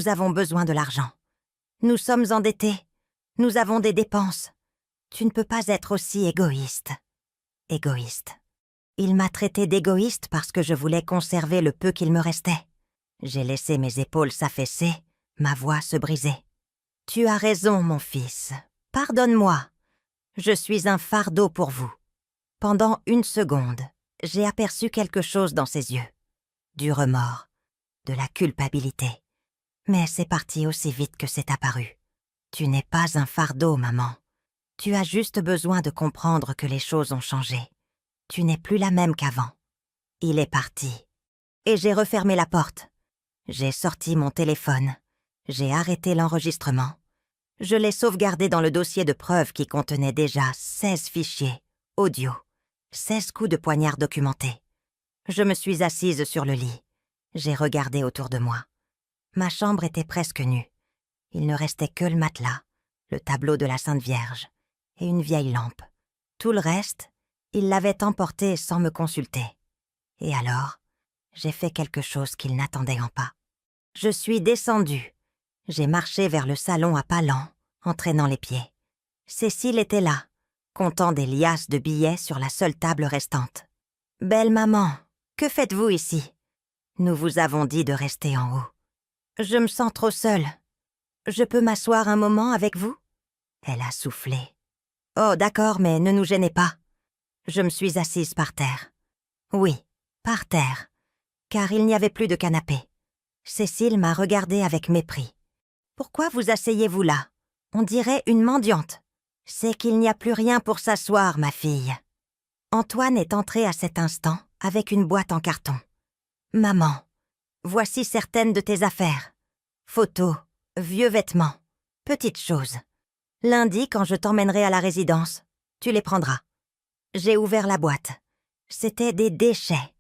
avons besoin de l'argent. Nous sommes endettés. Nous avons des dépenses. Tu ne peux pas être aussi égoïste. » Égoïste. Il m'a traité d'égoïste parce que je voulais conserver le peu qu'il me restait. J'ai laissé mes épaules s'affaisser, ma voix se briser. « Tu as raison, mon fils. Pardonne-moi. Je suis un fardeau pour vous. » Pendant 1 seconde, j'ai aperçu quelque chose dans ses yeux. Du remords, de la culpabilité. Mais c'est parti aussi vite que c'est apparu. « Tu n'es pas un fardeau, maman. Tu as juste besoin de comprendre que les choses ont changé. Tu n'es plus la même qu'avant. » Il est parti. Et j'ai refermé la porte. J'ai sorti mon téléphone. J'ai arrêté l'enregistrement. Je l'ai sauvegardé dans le dossier de preuves qui contenait déjà 16 fichiers, audio, 16 coups de poignard documentés. Je me suis assise sur le lit. J'ai regardé autour de moi. Ma chambre était presque nue. Il ne restait que le matelas, le tableau de la Sainte Vierge et une vieille lampe. Tout le reste, il l'avait emporté sans me consulter. Et alors, j'ai fait quelque chose qu'il n'attendait pas. Je suis descendue. J'ai marché vers le salon à pas lents, en traînant les pieds. Cécile était là, comptant des liasses de billets sur la seule table restante. « Belle maman, que faites-vous ici ? Nous vous avons dit de rester en haut. »« Je me sens trop seule. Je peux m'asseoir un moment avec vous ?» Elle a soufflé. « Oh, d'accord, mais ne nous gênez pas. » Je me suis assise par terre. Oui, par terre, car il n'y avait plus de canapé. Cécile m'a regardée avec mépris. « Pourquoi vous asseyez-vous là ? On dirait une mendiante. »« C'est qu'il n'y a plus rien pour s'asseoir, ma fille. » Antoine est entré à cet instant avec une boîte en carton. « Maman, voici certaines de tes affaires. Photos, vieux vêtements, petites choses. Lundi, quand je t'emmènerai à la résidence, tu les prendras. » J'ai ouvert la boîte. C'était des déchets.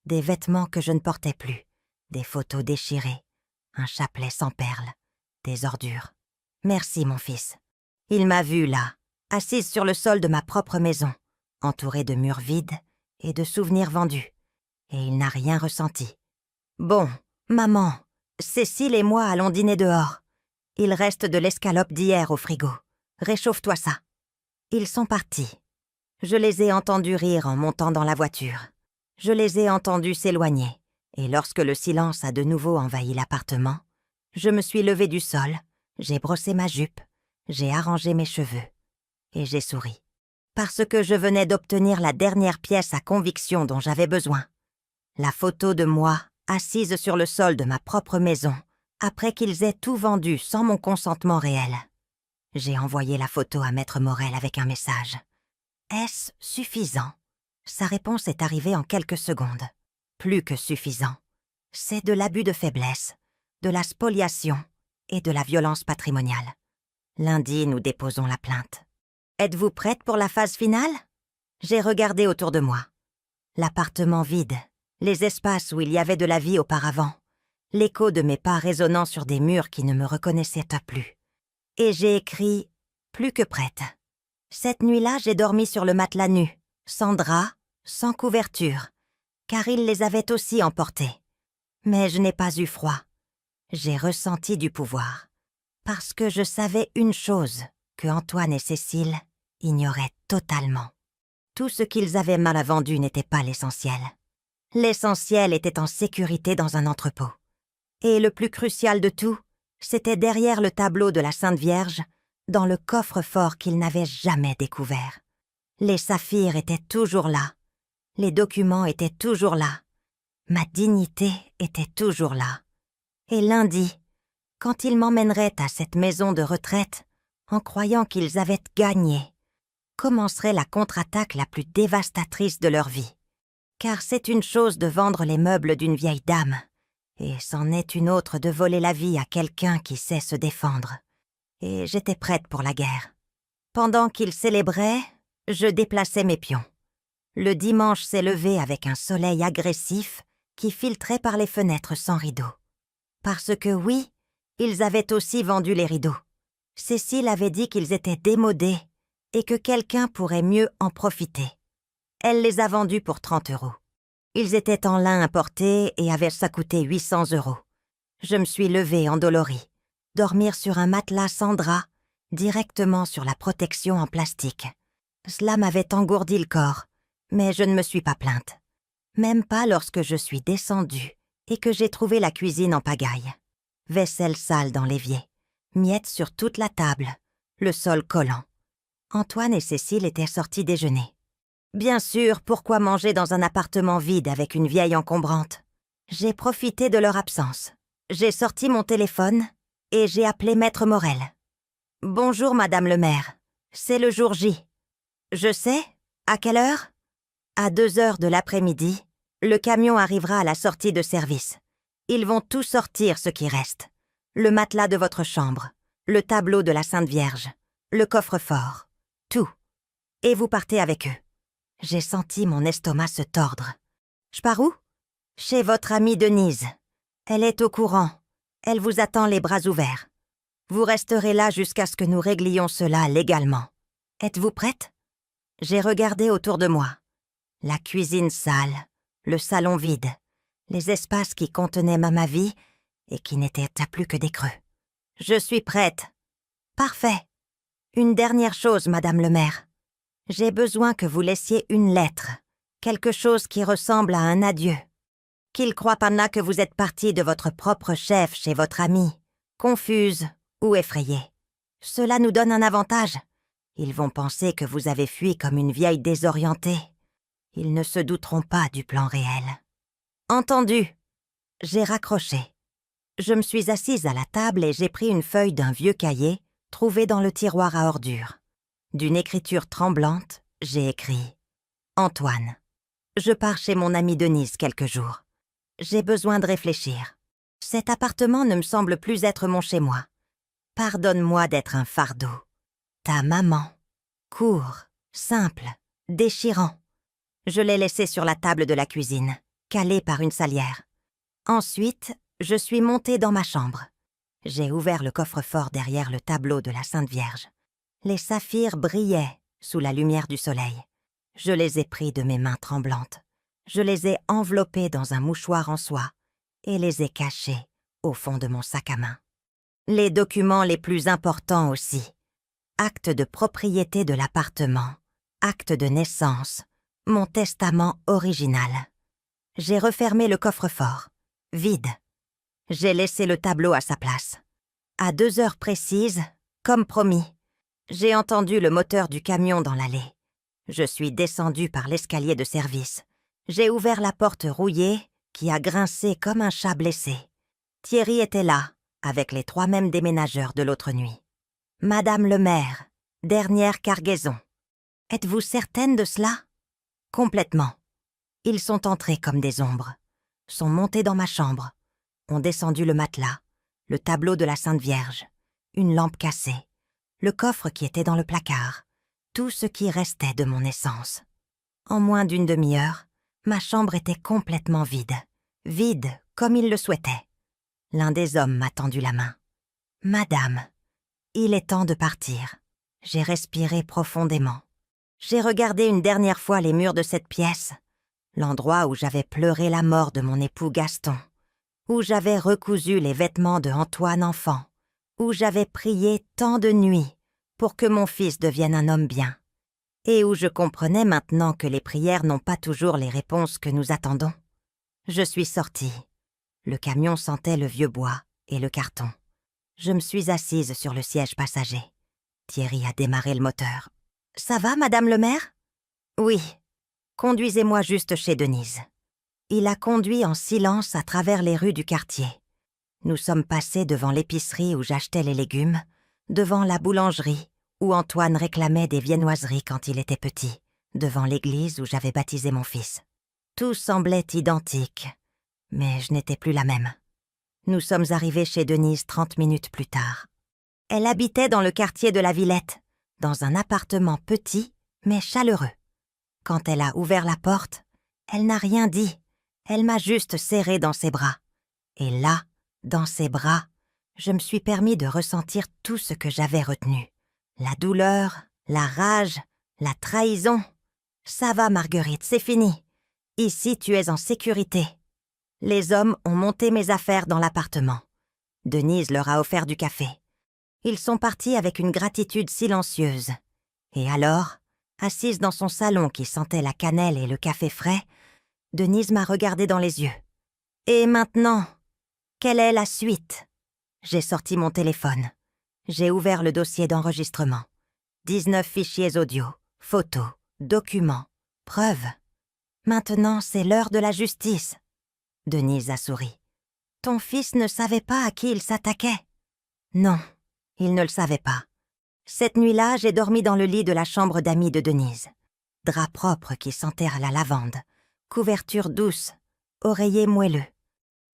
Des vêtements que je ne portais plus. Des photos déchirées. Un chapelet sans perles. Des ordures. Merci, mon fils. Il m'a vue là, assise sur le sol de ma propre maison, entourée de murs vides et de souvenirs vendus. Et il n'a rien ressenti. Bon, maman, Cécile et moi allons dîner dehors. Il reste de l'escalope d'hier au frigo. Réchauffe-toi ça. Ils sont partis. Je les ai entendus rire en montant dans la voiture. Je les ai entendus s'éloigner. Et lorsque le silence a de nouveau envahi l'appartement, je me suis levée du sol, j'ai brossé ma jupe, j'ai arrangé mes cheveux. Et j'ai souri. Parce que je venais d'obtenir la dernière pièce à conviction dont j'avais besoin. La photo de moi, assise sur le sol de ma propre maison, après qu'ils aient tout vendu sans mon consentement réel. J'ai envoyé la photo à Maître Morel avec un message. Est-ce suffisant ? Sa réponse est arrivée en quelques secondes. Plus que suffisant. C'est de l'abus de faiblesse, de la spoliation et de la violence patrimoniale. Lundi, nous déposons la plainte. Êtes-vous prête pour la phase finale ? J'ai regardé autour de moi. L'appartement vide, les espaces où il y avait de la vie auparavant, l'écho de mes pas résonnant sur des murs qui ne me reconnaissaient plus. Et j'ai écrit « Plus que prête ». Cette nuit-là, j'ai dormi sur le matelas nu, sans drap, sans couverture, car il les avait aussi emportés. Mais je n'ai pas eu froid. J'ai ressenti du pouvoir, parce que je savais une chose que Antoine et Cécile ignoraient totalement. Tout ce qu'ils avaient mal vendu n'était pas l'essentiel. L'essentiel était en sécurité dans un entrepôt. Et le plus crucial de tout, c'était derrière le tableau de la Sainte Vierge, dans le coffre-fort qu'ils n'avaient jamais découvert. Les saphirs étaient toujours là. Les documents étaient toujours là. Ma dignité était toujours là. Et lundi, quand ils m'emmèneraient à cette maison de retraite, en croyant qu'ils avaient gagné, commencerait la contre-attaque la plus dévastatrice de leur vie. Car c'est une chose de vendre les meubles d'une vieille dame, et c'en est une autre de voler la vie à quelqu'un qui sait se défendre. Et j'étais prête pour la guerre. Pendant qu'ils célébraient, je déplaçais mes pions. Le dimanche s'est levé avec un soleil agressif qui filtrait par les fenêtres sans rideaux. Parce que oui, ils avaient aussi vendu les rideaux. Cécile avait dit qu'ils étaient démodés et que quelqu'un pourrait mieux en profiter. Elle les a vendus pour 30 €. Ils étaient en lin importé et avaient ça coûté 800 €. Je me suis levée endolorie. Dormir sur un matelas sans drap, directement sur la protection en plastique. Cela m'avait engourdi le corps, mais je ne me suis pas plainte. Même pas lorsque je suis descendue et que j'ai trouvé la cuisine en pagaille. Vaisselle sale dans l'évier, miettes sur toute la table, le sol collant. Antoine et Cécile étaient sortis déjeuner. Bien sûr, pourquoi manger dans un appartement vide avec une vieille encombrante ? J'ai profité de leur absence. J'ai sorti mon téléphone et j'ai appelé Maître Morel. « Bonjour, Madame le maire. C'est le jour J. Je sais. À quelle heure? À 2 heures de l'après-midi, le camion arrivera à la sortie de service. Ils vont tout sortir ce qui reste. Le matelas de votre chambre, le tableau de la Sainte Vierge, le coffre-fort, tout. Et vous partez avec eux. J'ai senti mon estomac se tordre. Je pars où? Chez votre amie Denise. Elle est au courant. Elle vous attend les bras ouverts. Vous resterez là jusqu'à ce que nous réglions cela légalement. Êtes-vous prête? J'ai regardé autour de moi. La cuisine sale, le salon vide, les espaces qui contenaient ma vie et qui n'étaient à plus que des creux. Je suis prête. Parfait. Une dernière chose, Madame le maire. J'ai besoin que vous laissiez une lettre, quelque chose qui ressemble à un adieu. Qu'ils croient pas là que vous êtes partie de votre propre chef chez votre amie, confuse ou effrayée. Cela nous donne un avantage. Ils vont penser que vous avez fui comme une vieille désorientée. Ils ne se douteront pas du plan réel. Entendu. J'ai raccroché. Je me suis assise à la table et j'ai pris une feuille d'un vieux cahier trouvé dans le tiroir à ordures. D'une écriture tremblante, j'ai écrit « Antoine, je pars chez mon amie Denise quelques jours. J'ai besoin de réfléchir. Cet appartement ne me semble plus être mon chez-moi. Pardonne-moi d'être un fardeau. Ta maman. Court, simple, déchirant. Je l'ai laissé sur la table de la cuisine, calé par une salière. Ensuite, je suis montée dans ma chambre. J'ai ouvert le coffre-fort derrière le tableau de la Sainte Vierge. Les saphirs brillaient sous la lumière du soleil. Je les ai pris de mes mains tremblantes. Je les ai enveloppés dans un mouchoir en soie et les ai cachés au fond de mon sac à main. Les documents les plus importants aussi. Acte de propriété de l'appartement, acte de naissance, mon testament original. J'ai refermé le coffre-fort, vide. J'ai laissé le tableau à sa place. À 2 heures précises, comme promis, j'ai entendu le moteur du camion dans l'allée. Je suis descendue par l'escalier de service. J'ai ouvert la porte rouillée qui a grincé comme un chat blessé. Thierry était là, avec les 3 mêmes déménageurs de l'autre nuit. Madame le maire, dernière cargaison. Êtes-vous certaine de cela? Complètement. Ils sont entrés comme des ombres, sont montés dans ma chambre, ont descendu le matelas, le tableau de la Sainte Vierge, une lampe cassée, le coffre qui était dans le placard, tout ce qui restait de mon essence. En moins d'une demi-heure, ma chambre était complètement vide, vide comme il le souhaitait. L'un des hommes m'a tendu la main. « Madame, il est temps de partir. » J'ai respiré profondément. J'ai regardé une dernière fois les murs de cette pièce, l'endroit où j'avais pleuré la mort de mon époux Gaston, où j'avais recousu les vêtements de Antoine enfant, où j'avais prié tant de nuits pour que mon fils devienne un homme bien, et où je comprenais maintenant que les prières n'ont pas toujours les réponses que nous attendons. Je suis sortie. Le camion sentait le vieux bois et le carton. Je me suis assise sur le siège passager. Thierry a démarré le moteur. « Ça va, Madame le maire ?»« Oui. Conduisez-moi juste chez Denise. » Il a conduit en silence à travers les rues du quartier. Nous sommes passés devant l'épicerie où j'achetais les légumes, devant la boulangerie où Antoine réclamait des viennoiseries quand il était petit, devant l'église où j'avais baptisé mon fils. Tout semblait identique, mais je n'étais plus la même. Nous sommes arrivés chez Denise 30 minutes plus tard. Elle habitait dans le quartier de la Villette, dans un appartement petit mais chaleureux. Quand elle a ouvert la porte, elle n'a rien dit. Elle m'a juste serré dans ses bras. Et là, dans ses bras, je me suis permis de ressentir tout ce que j'avais retenu. La douleur, la rage, la trahison. Ça va, Marguerite, c'est fini. Ici, tu es en sécurité. Les hommes ont monté mes affaires dans l'appartement. Denise leur a offert du café. Ils sont partis avec une gratitude silencieuse. Et alors, assise dans son salon qui sentait la cannelle et le café frais, Denise m'a regardée dans les yeux. « Et maintenant, quelle est la suite ?» J'ai sorti mon téléphone. J'ai ouvert le dossier d'enregistrement. 19 fichiers audio, photos, documents, preuves. Maintenant, c'est l'heure de la justice. Denise a souri. « Ton fils ne savait pas à qui il s'attaquait ?»« Non, il ne le savait pas. Cette nuit-là, j'ai dormi dans le lit de la chambre d'amis de Denise. Drap propre qui sentait la lavande, couverture douce, oreiller moelleux.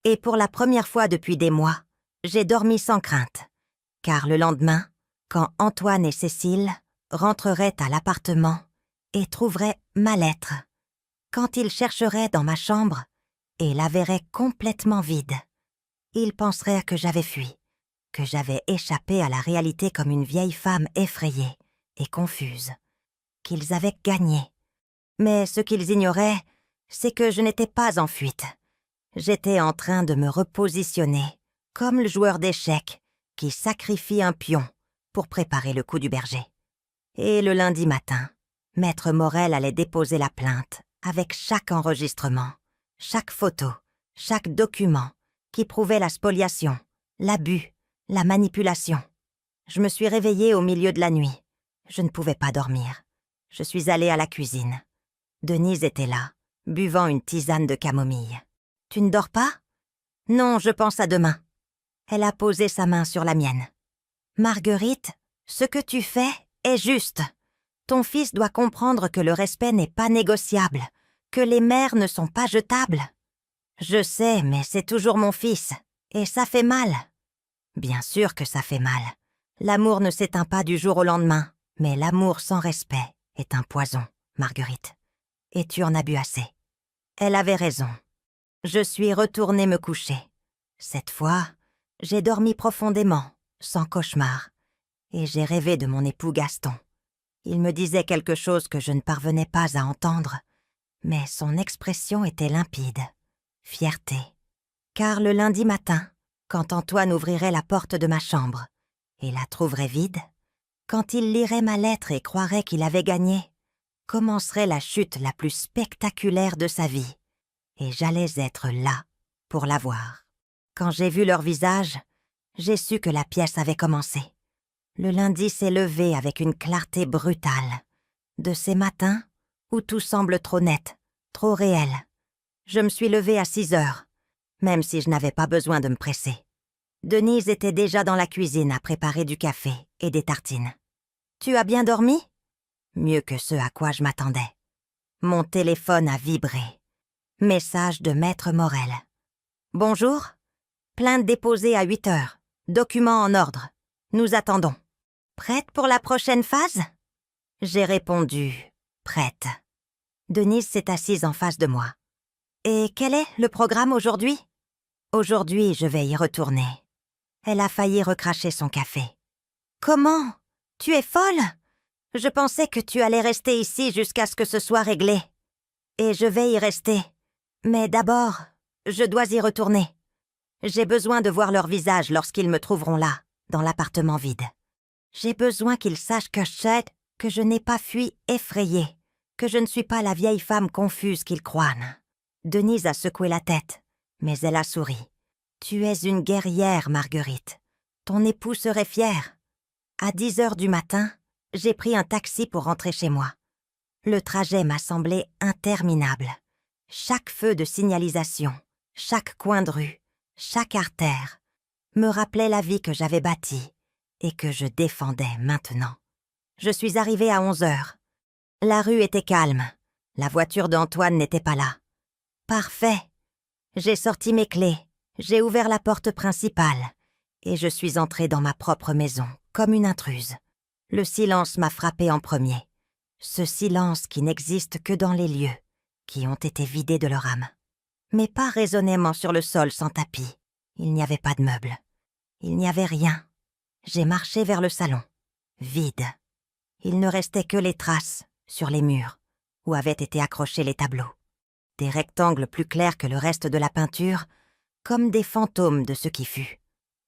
Et pour la première fois depuis des mois, j'ai dormi sans crainte. Car le lendemain, quand Antoine et Cécile rentreraient à l'appartement et trouveraient ma lettre, quand ils chercheraient dans ma chambre et la verraient complètement vide, ils penseraient que j'avais fui, que j'avais échappé à la réalité comme une vieille femme effrayée et confuse, qu'ils avaient gagné. Mais ce qu'ils ignoraient, c'est que je n'étais pas en fuite. J'étais en train de me repositionner, comme le joueur d'échecs qui sacrifie un pion pour préparer le coup du berger. Et le lundi matin, Maître Morel allait déposer la plainte avec chaque enregistrement, chaque photo, chaque document qui prouvait la spoliation, l'abus, la manipulation. Je me suis réveillée au milieu de la nuit. Je ne pouvais pas dormir. Je suis allée à la cuisine. Denise était là, buvant une tisane de camomille. « Tu ne dors pas ?»« Non, je pense à demain. » Elle a posé sa main sur la mienne. « Marguerite, ce que tu fais est juste. Ton fils doit comprendre que le respect n'est pas négociable, que les mères ne sont pas jetables. »« Je sais, mais c'est toujours mon fils, et ça fait mal. » »« Bien sûr que ça fait mal. L'amour ne s'éteint pas du jour au lendemain, mais l'amour sans respect est un poison, Marguerite. Et tu en as bu assez. » Elle avait raison. Je suis retournée me coucher. Cette fois, j'ai dormi profondément, sans cauchemar, et j'ai rêvé de mon époux Gaston. Il me disait quelque chose que je ne parvenais pas à entendre, mais son expression était limpide. Fierté. Car le lundi matin, quand Antoine ouvrirait la porte de ma chambre et la trouverait vide, quand il lirait ma lettre et croirait qu'il avait gagné, commencerait la chute la plus spectaculaire de sa vie, et j'allais être là pour la voir. Quand j'ai vu leur visage, j'ai su que la pièce avait commencé. Le lundi s'est levé avec une clarté brutale. De ces matins où tout semble trop net, trop réel. Je me suis levée à 6 heures, même si je n'avais pas besoin de me presser. Denise était déjà dans la cuisine à préparer du café et des tartines. « Tu as bien dormi ?» Mieux que ce à quoi je m'attendais. Mon téléphone a vibré. Message de Maître Morel. « Bonjour. Plainte déposée à 8 heures. Documents en ordre. Nous attendons. » « Prête pour la prochaine phase ?» J'ai répondu « Prête ». Denise s'est assise en face de moi. « Et quel est le programme aujourd'hui ?»« Aujourd'hui, je vais y retourner. » Elle a failli recracher son café. « Comment ? Tu es folle ? Je pensais que tu allais rester ici jusqu'à ce que ce soit réglé. Et je vais y rester. Mais d'abord, je dois y retourner. J'ai besoin de voir leur visage lorsqu'ils me trouveront là, dans l'appartement vide. J'ai besoin qu'ils sachent que je n'ai pas fui effrayée, que je ne suis pas la vieille femme confuse qu'ils croient. Denise a secoué la tête, mais elle a souri. « Tu es une guerrière, Marguerite. Ton époux serait fier. » À 10 heures du matin, j'ai pris un taxi pour rentrer chez moi. Le trajet m'a semblé interminable. Chaque feu de signalisation, chaque coin de rue, chaque artère me rappelait la vie que j'avais bâtie et que je défendais maintenant. Je suis arrivée à 11 heures. La rue était calme. La voiture d'Antoine n'était pas là. Parfait. J'ai sorti mes clés, j'ai ouvert la porte principale et je suis entrée dans ma propre maison, comme une intruse. Le silence m'a frappée en premier. Ce silence qui n'existe que dans les lieux, qui ont été vidés de leur âme. Mais pas raisionnément sur le sol sans tapis. Il n'y avait pas de meubles. Il n'y avait rien. J'ai marché vers le salon. Vide. Il ne restait que les traces, sur les murs, où avaient été accrochés les tableaux. Des rectangles plus clairs que le reste de la peinture, comme des fantômes de ce qui fut.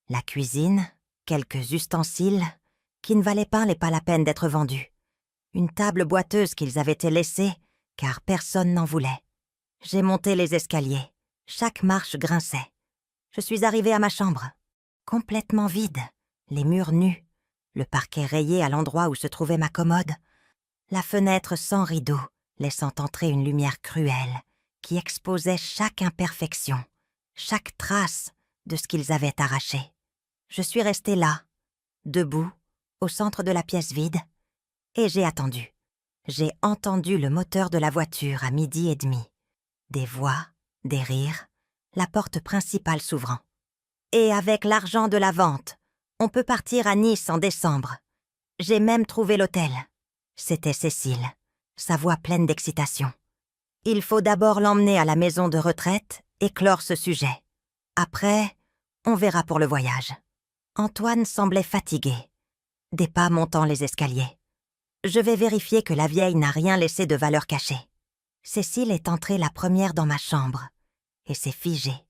La cuisine, quelques ustensiles, qui ne valaient pas la peine d'être vendus. Une table boiteuse qu'ils avaient laissée, car personne n'en voulait. J'ai monté les escaliers. Chaque marche grinçait. Je suis arrivée à ma chambre. Complètement vide, les murs nus, le parquet rayé à l'endroit où se trouvait ma commode, la fenêtre sans rideau, laissant entrer une lumière cruelle qui exposait chaque imperfection, chaque trace de ce qu'ils avaient arraché. Je suis restée là, debout, au centre de la pièce vide, et j'ai attendu. J'ai entendu le moteur de la voiture à 12h30. Des voix, des rires, la porte principale s'ouvrant. Et avec l'argent de la vente, on peut partir à Nice en décembre. J'ai même trouvé l'hôtel. C'était Cécile, sa voix pleine d'excitation. Il faut d'abord l'emmener à la maison de retraite et clore ce sujet. Après, on verra pour le voyage. Antoine semblait fatigué, des pas montant les escaliers. Je vais vérifier que la vieille n'a rien laissé de valeur cachée. Cécile est entrée la première dans ma chambre et s'est figée.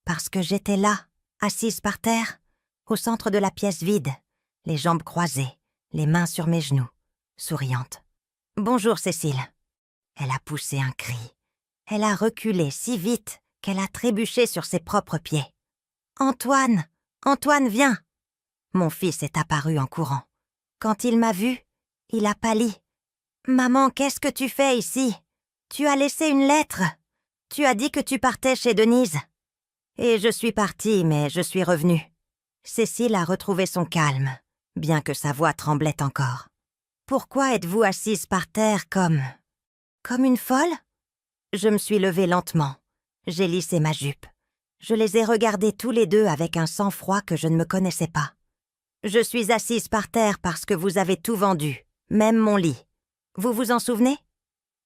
Parce que j'étais là, assise par terre, au centre de la pièce vide, les jambes croisées, les mains sur mes genoux, souriante. « Bonjour, Cécile. » Elle a poussé un cri. Elle a reculé si vite qu'elle a trébuché sur ses propres pieds. « Antoine! Antoine, viens !» Mon fils est apparu en courant. Quand il m'a vue, il a pâli. « Maman, qu'est-ce que tu fais ici? Tu as laissé une lettre. Tu as dit que tu partais chez Denise. » Et je suis partie, mais je suis revenue. Cécile a retrouvé son calme, bien que sa voix tremblait encore. « Pourquoi êtes-vous assise par terre comme une folle ?» Je me suis levée lentement. J'ai lissé ma jupe. Je les ai regardés tous les deux avec un sang-froid que je ne me connaissais pas. « Je suis assise par terre parce que vous avez tout vendu, même mon lit. Vous vous en souvenez ?»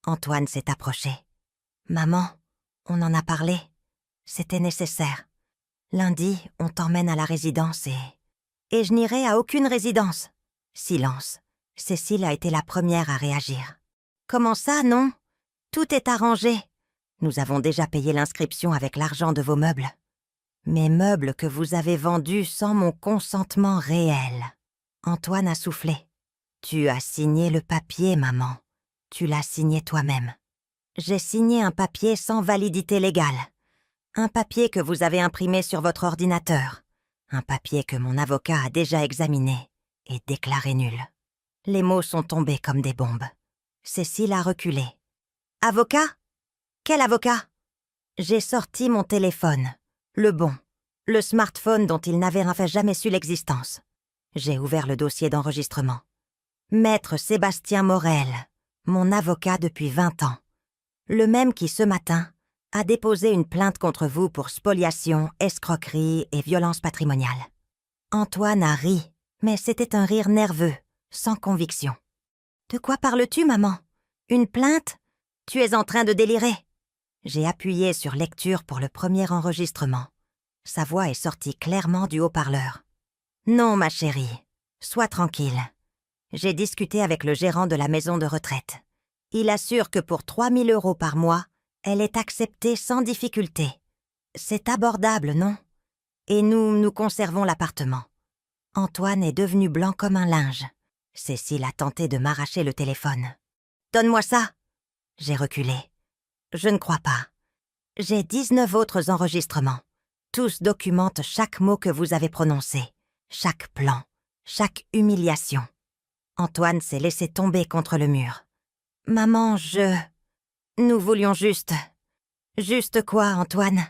Antoine s'est approché. « Maman, on en a parlé. C'était nécessaire. Lundi, on t'emmène à la résidence et je n'irai à aucune résidence. » Silence. Cécile a été la première à réagir. « Comment ça, non? Tout est arrangé. Nous avons déjà payé l'inscription avec l'argent de vos meubles. Mes meubles que vous avez vendus sans mon consentement réel. » Antoine a soufflé. « Tu as signé le papier, maman. Tu l'as signé toi-même. » J'ai signé un papier sans validité légale. Un papier que vous avez imprimé sur votre ordinateur. Un papier que mon avocat a déjà examiné et déclaré nul. Les mots sont tombés comme des bombes. Cécile a reculé. « Avocat? Quel avocat ?» J'ai sorti mon téléphone, le bon, le smartphone dont il n'avait jamais su l'existence. J'ai ouvert le dossier d'enregistrement. Maître Sébastien Morel, mon avocat depuis 20 ans. Le même qui, ce matin, a déposé une plainte contre vous pour spoliation, escroquerie et violence patrimoniale. Antoine a ri, mais c'était un rire nerveux, sans conviction. « De quoi parles-tu, maman? Une plainte? Tu es en train de délirer ?» J'ai appuyé sur lecture pour le premier enregistrement. Sa voix est sortie clairement du haut-parleur. « Non, ma chérie, sois tranquille. J'ai discuté avec le gérant de la maison de retraite. Il assure que pour 3 000 € par mois, elle est acceptée sans difficulté. C'est abordable, non? Et nous conservons l'appartement. » Antoine est devenu blanc comme un linge. Cécile a tenté de m'arracher le téléphone. « Donne-moi ça !» J'ai reculé. « Je ne crois pas. J'ai 19 autres enregistrements. Tous documentent chaque mot que vous avez prononcé, chaque plan, chaque humiliation. » Antoine s'est laissé tomber contre le mur. « Maman, Nous voulions juste... » « Juste quoi, Antoine?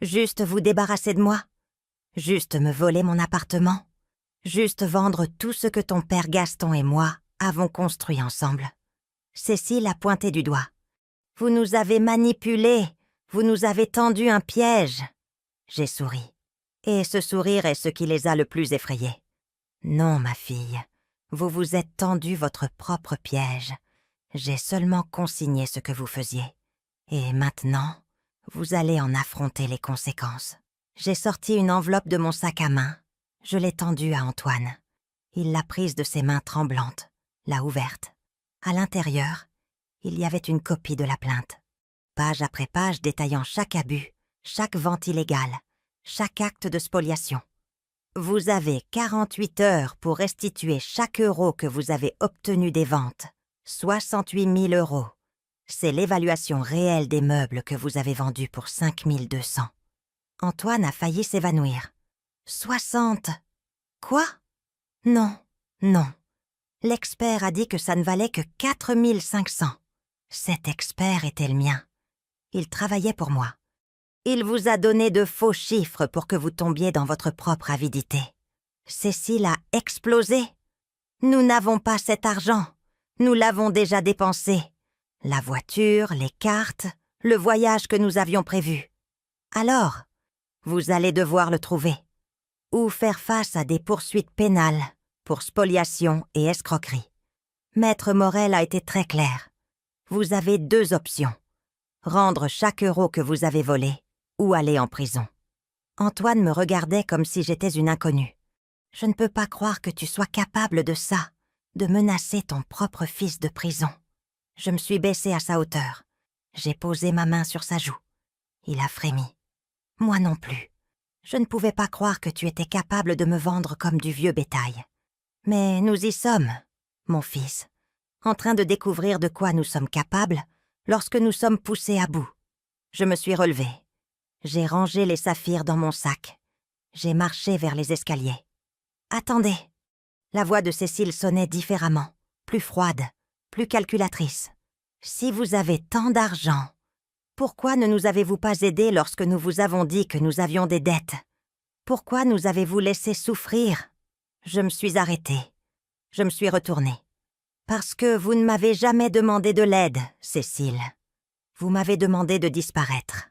Juste vous débarrasser de moi? Juste me voler mon appartement? Juste vendre tout ce que ton père Gaston et moi avons construit ensemble? » Cécile a pointé du doigt. « Vous nous avez manipulés, vous nous avez tendu un piège. » J'ai souri. Et ce sourire est ce qui les a le plus effrayés. « Non, ma fille, vous vous êtes tendu votre propre piège. J'ai seulement consigné ce que vous faisiez. Et maintenant, vous allez en affronter les conséquences. » J'ai sorti une enveloppe de mon sac à main. Je l'ai tendue à Antoine. Il l'a prise de ses mains tremblantes, l'a ouverte. À l'intérieur, il y avait une copie de la plainte. Page après page détaillant chaque abus, chaque vente illégale, chaque acte de spoliation. Vous avez 48 heures pour restituer chaque euro que vous avez obtenu des ventes. 68 000 €. C'est l'évaluation réelle des meubles que vous avez vendus pour 5 200. Antoine a failli s'évanouir. 60. Quoi? Non, non. L'expert a dit que ça ne valait que 4 500. Cet expert était le mien. Il travaillait pour moi. Il vous a donné de faux chiffres pour que vous tombiez dans votre propre avidité. Cécile a explosé. Nous n'avons pas cet argent. Nous l'avons déjà dépensé. La voiture, les cartes, le voyage que nous avions prévu. Alors, vous allez devoir le trouver. Ou faire face à des poursuites pénales pour spoliation et escroquerie. Maître Morel a été très clair. Vous avez 2 options. Rendre chaque euro que vous avez volé ou aller en prison. Antoine me regardait comme si j'étais une inconnue. Je ne peux pas croire que tu sois capable de ça, de menacer ton propre fils de prison. Je me suis baissée à sa hauteur. J'ai posé ma main sur sa joue. Il a frémi. Moi non plus. Je ne pouvais pas croire que tu étais capable de me vendre comme du vieux bétail. Mais nous y sommes, mon fils, en train de découvrir de quoi nous sommes capables lorsque nous sommes poussés à bout. Je me suis relevée. J'ai rangé les saphirs dans mon sac. J'ai marché vers les escaliers. Attendez. La voix de Cécile sonnait différemment, plus froide, plus calculatrice. Si vous avez tant d'argent, pourquoi ne nous avez-vous pas aidés lorsque nous vous avons dit que nous avions des dettes? Pourquoi nous avez-vous laissé souffrir? Je me suis arrêtée. Je me suis retournée. Parce que vous ne m'avez jamais demandé de l'aide, Cécile. Vous m'avez demandé de disparaître.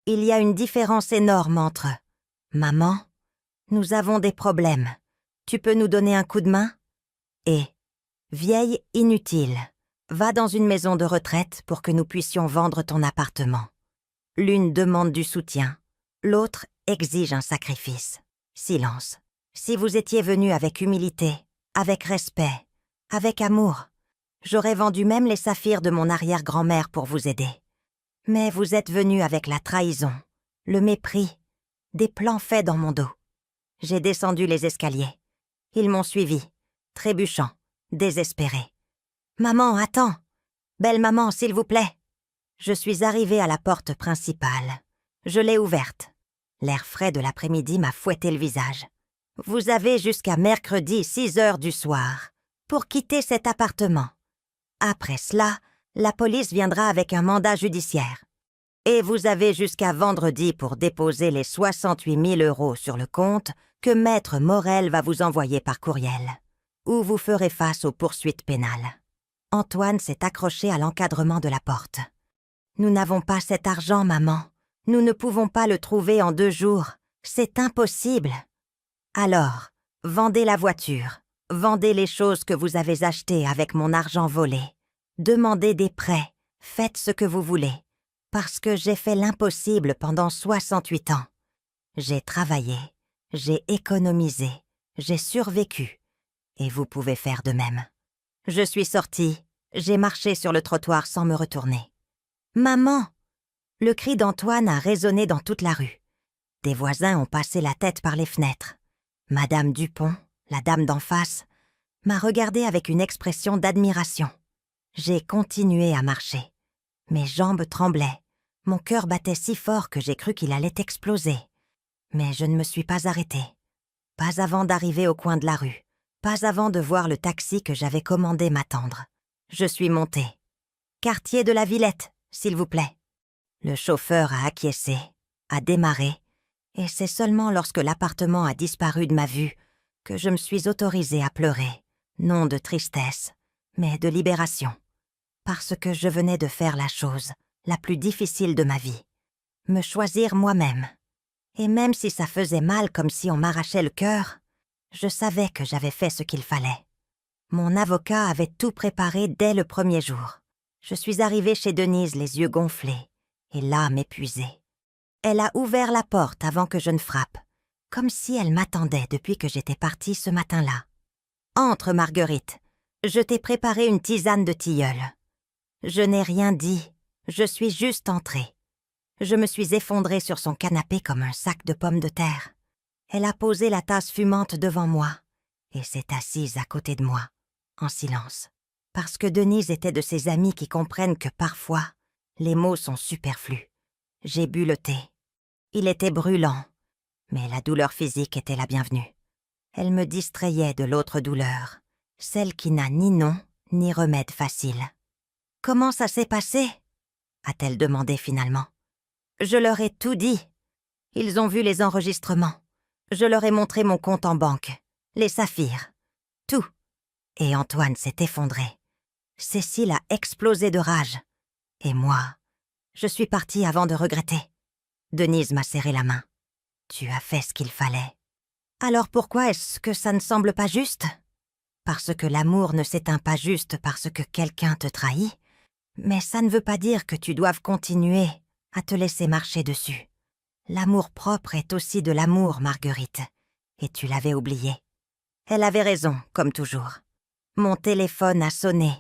Il y a une différence énorme entre « Maman, nous avons des problèmes. Tu peux nous donner un coup de main ?» et « Vieille inutile. Va dans une maison de retraite pour que nous puissions vendre ton appartement. » L'une demande du soutien, l'autre exige un sacrifice. Silence. Si vous étiez venu avec humilité, avec respect, avec amour, j'aurais vendu même les saphirs de mon arrière-grand-mère pour vous aider. Mais vous êtes venu avec la trahison, le mépris, des plans faits dans mon dos. J'ai descendu les escaliers. Ils m'ont suivi, trébuchant, désespéré. « Maman, attends! Belle maman, s'il vous plaît !» Je suis arrivée à la porte principale. Je l'ai ouverte. L'air frais de l'après-midi m'a fouetté le visage. « Vous avez jusqu'à mercredi 6 heures du soir pour quitter cet appartement. Après cela, la police viendra avec un mandat judiciaire. Et vous avez jusqu'à vendredi pour déposer les 68 000 € sur le compte que Maître Morel va vous envoyer par courriel, ou vous ferez face aux poursuites pénales. » Antoine s'est accroché à l'encadrement de la porte. « Nous n'avons pas cet argent, maman. Nous ne pouvons pas le trouver en 2 jours. C'est impossible. » Alors, vendez la voiture, vendez les choses que vous avez achetées avec mon argent volé. Demandez des prêts, faites ce que vous voulez, parce que j'ai fait l'impossible pendant 68 ans. J'ai travaillé, j'ai économisé, j'ai survécu, et vous pouvez faire de même. Je suis sortie, j'ai marché sur le trottoir sans me retourner. « Maman !» Le cri d'Antoine a résonné dans toute la rue. Des voisins ont passé la tête par les fenêtres. Madame Dupont, la dame d'en face, m'a regardée avec une expression d'admiration. J'ai continué à marcher. Mes jambes tremblaient. Mon cœur battait si fort que j'ai cru qu'il allait exploser. Mais je ne me suis pas arrêtée. Pas avant d'arriver au coin de la rue. Pas avant de voir le taxi que j'avais commandé m'attendre. Je suis montée. « Quartier de la Villette, s'il vous plaît. » Le chauffeur a acquiescé, a démarré, et c'est seulement lorsque l'appartement a disparu de ma vue que je me suis autorisée à pleurer, non de tristesse, mais de libération, parce que je venais de faire la chose la plus difficile de ma vie, me choisir moi-même. Et même si ça faisait mal comme si on m'arrachait le cœur, je savais que j'avais fait ce qu'il fallait. Mon avocat avait tout préparé dès le premier jour. Je suis arrivée chez Denise les yeux gonflés et l'âme épuisée. Elle a ouvert la porte avant que je ne frappe, comme si elle m'attendait depuis que j'étais partie ce matin-là. « Entre, Marguerite. Je t'ai préparé une tisane de tilleul. » Je n'ai rien dit, je suis juste entrée. Je me suis effondrée sur son canapé comme un sac de pommes de terre. Elle a posé la tasse fumante devant moi et s'est assise à côté de moi, en silence. Parce que Denise était de ces amies qui comprennent que parfois, les mots sont superflus. J'ai bu le thé. Il était brûlant, mais la douleur physique était la bienvenue. Elle me distrayait de l'autre douleur, celle qui n'a ni nom ni remède facile. « Comment ça s'est passé ?» a-t-elle demandé finalement. Je leur ai tout dit. Ils ont vu les enregistrements. Je leur ai montré mon compte en banque, les saphirs, tout. Et Antoine s'est effondré. Cécile a explosé de rage. Et moi, je suis partie avant de regretter. Denise m'a serré la main. Tu as fait ce qu'il fallait. Alors pourquoi est-ce que ça ne semble pas juste ? Parce que l'amour ne s'éteint pas juste parce que quelqu'un te trahit, mais ça ne veut pas dire que tu doives continuer à te laisser marcher dessus. L'amour-propre est aussi de l'amour, Marguerite, et tu l'avais oublié. Elle avait raison, comme toujours. Mon téléphone a sonné.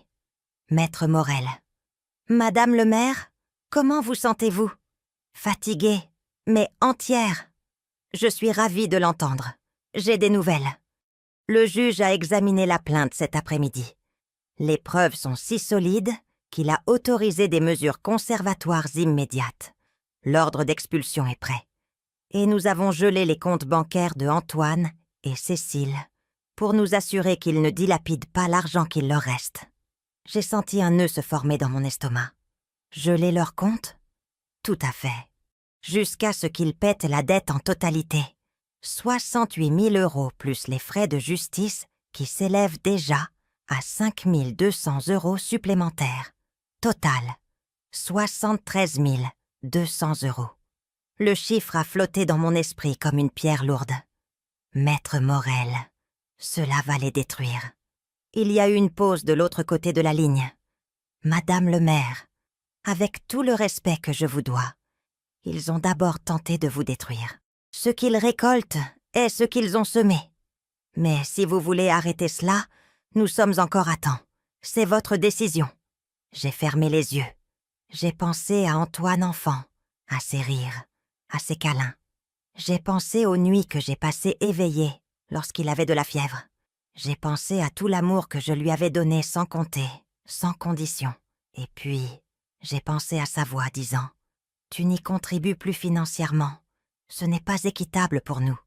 Maître Morel. Madame le maire, comment vous sentez-vous ? Fatiguée, mais entière. Je suis ravie de l'entendre. J'ai des nouvelles. Le juge a examiné la plainte cet après-midi. Les preuves sont si solides qu'il a autorisé des mesures conservatoires immédiates. L'ordre d'expulsion est prêt. Et nous avons gelé les comptes bancaires de Antoine et Cécile pour nous assurer qu'ils ne dilapident pas l'argent qu'il leur reste. J'ai senti un nœud se former dans mon estomac. Geler leurs comptes ? Tout à fait. Jusqu'à ce qu'ils pètent la dette en totalité. 68 000 € plus les frais de justice qui s'élèvent déjà à 5 200 € supplémentaires. Total, 73 200 €. Le chiffre a flotté dans mon esprit comme une pierre lourde. Maître Morel, cela va les détruire. Il y a eu une pause de l'autre côté de la ligne. Madame le maire, avec tout le respect que je vous dois, ils ont d'abord tenté de vous détruire. Ce qu'ils récoltent est ce qu'ils ont semé. Mais si vous voulez arrêter cela, nous sommes encore à temps. C'est votre décision. J'ai fermé les yeux. J'ai pensé à Antoine enfant, à ses rires, à ses câlins. J'ai pensé aux nuits que j'ai passées éveillée lorsqu'il avait de la fièvre. J'ai pensé à tout l'amour que je lui avais donné sans compter, sans condition. Et puis, j'ai pensé à sa voix disant « Tu n'y contribues plus financièrement. Ce n'est pas équitable pour nous. »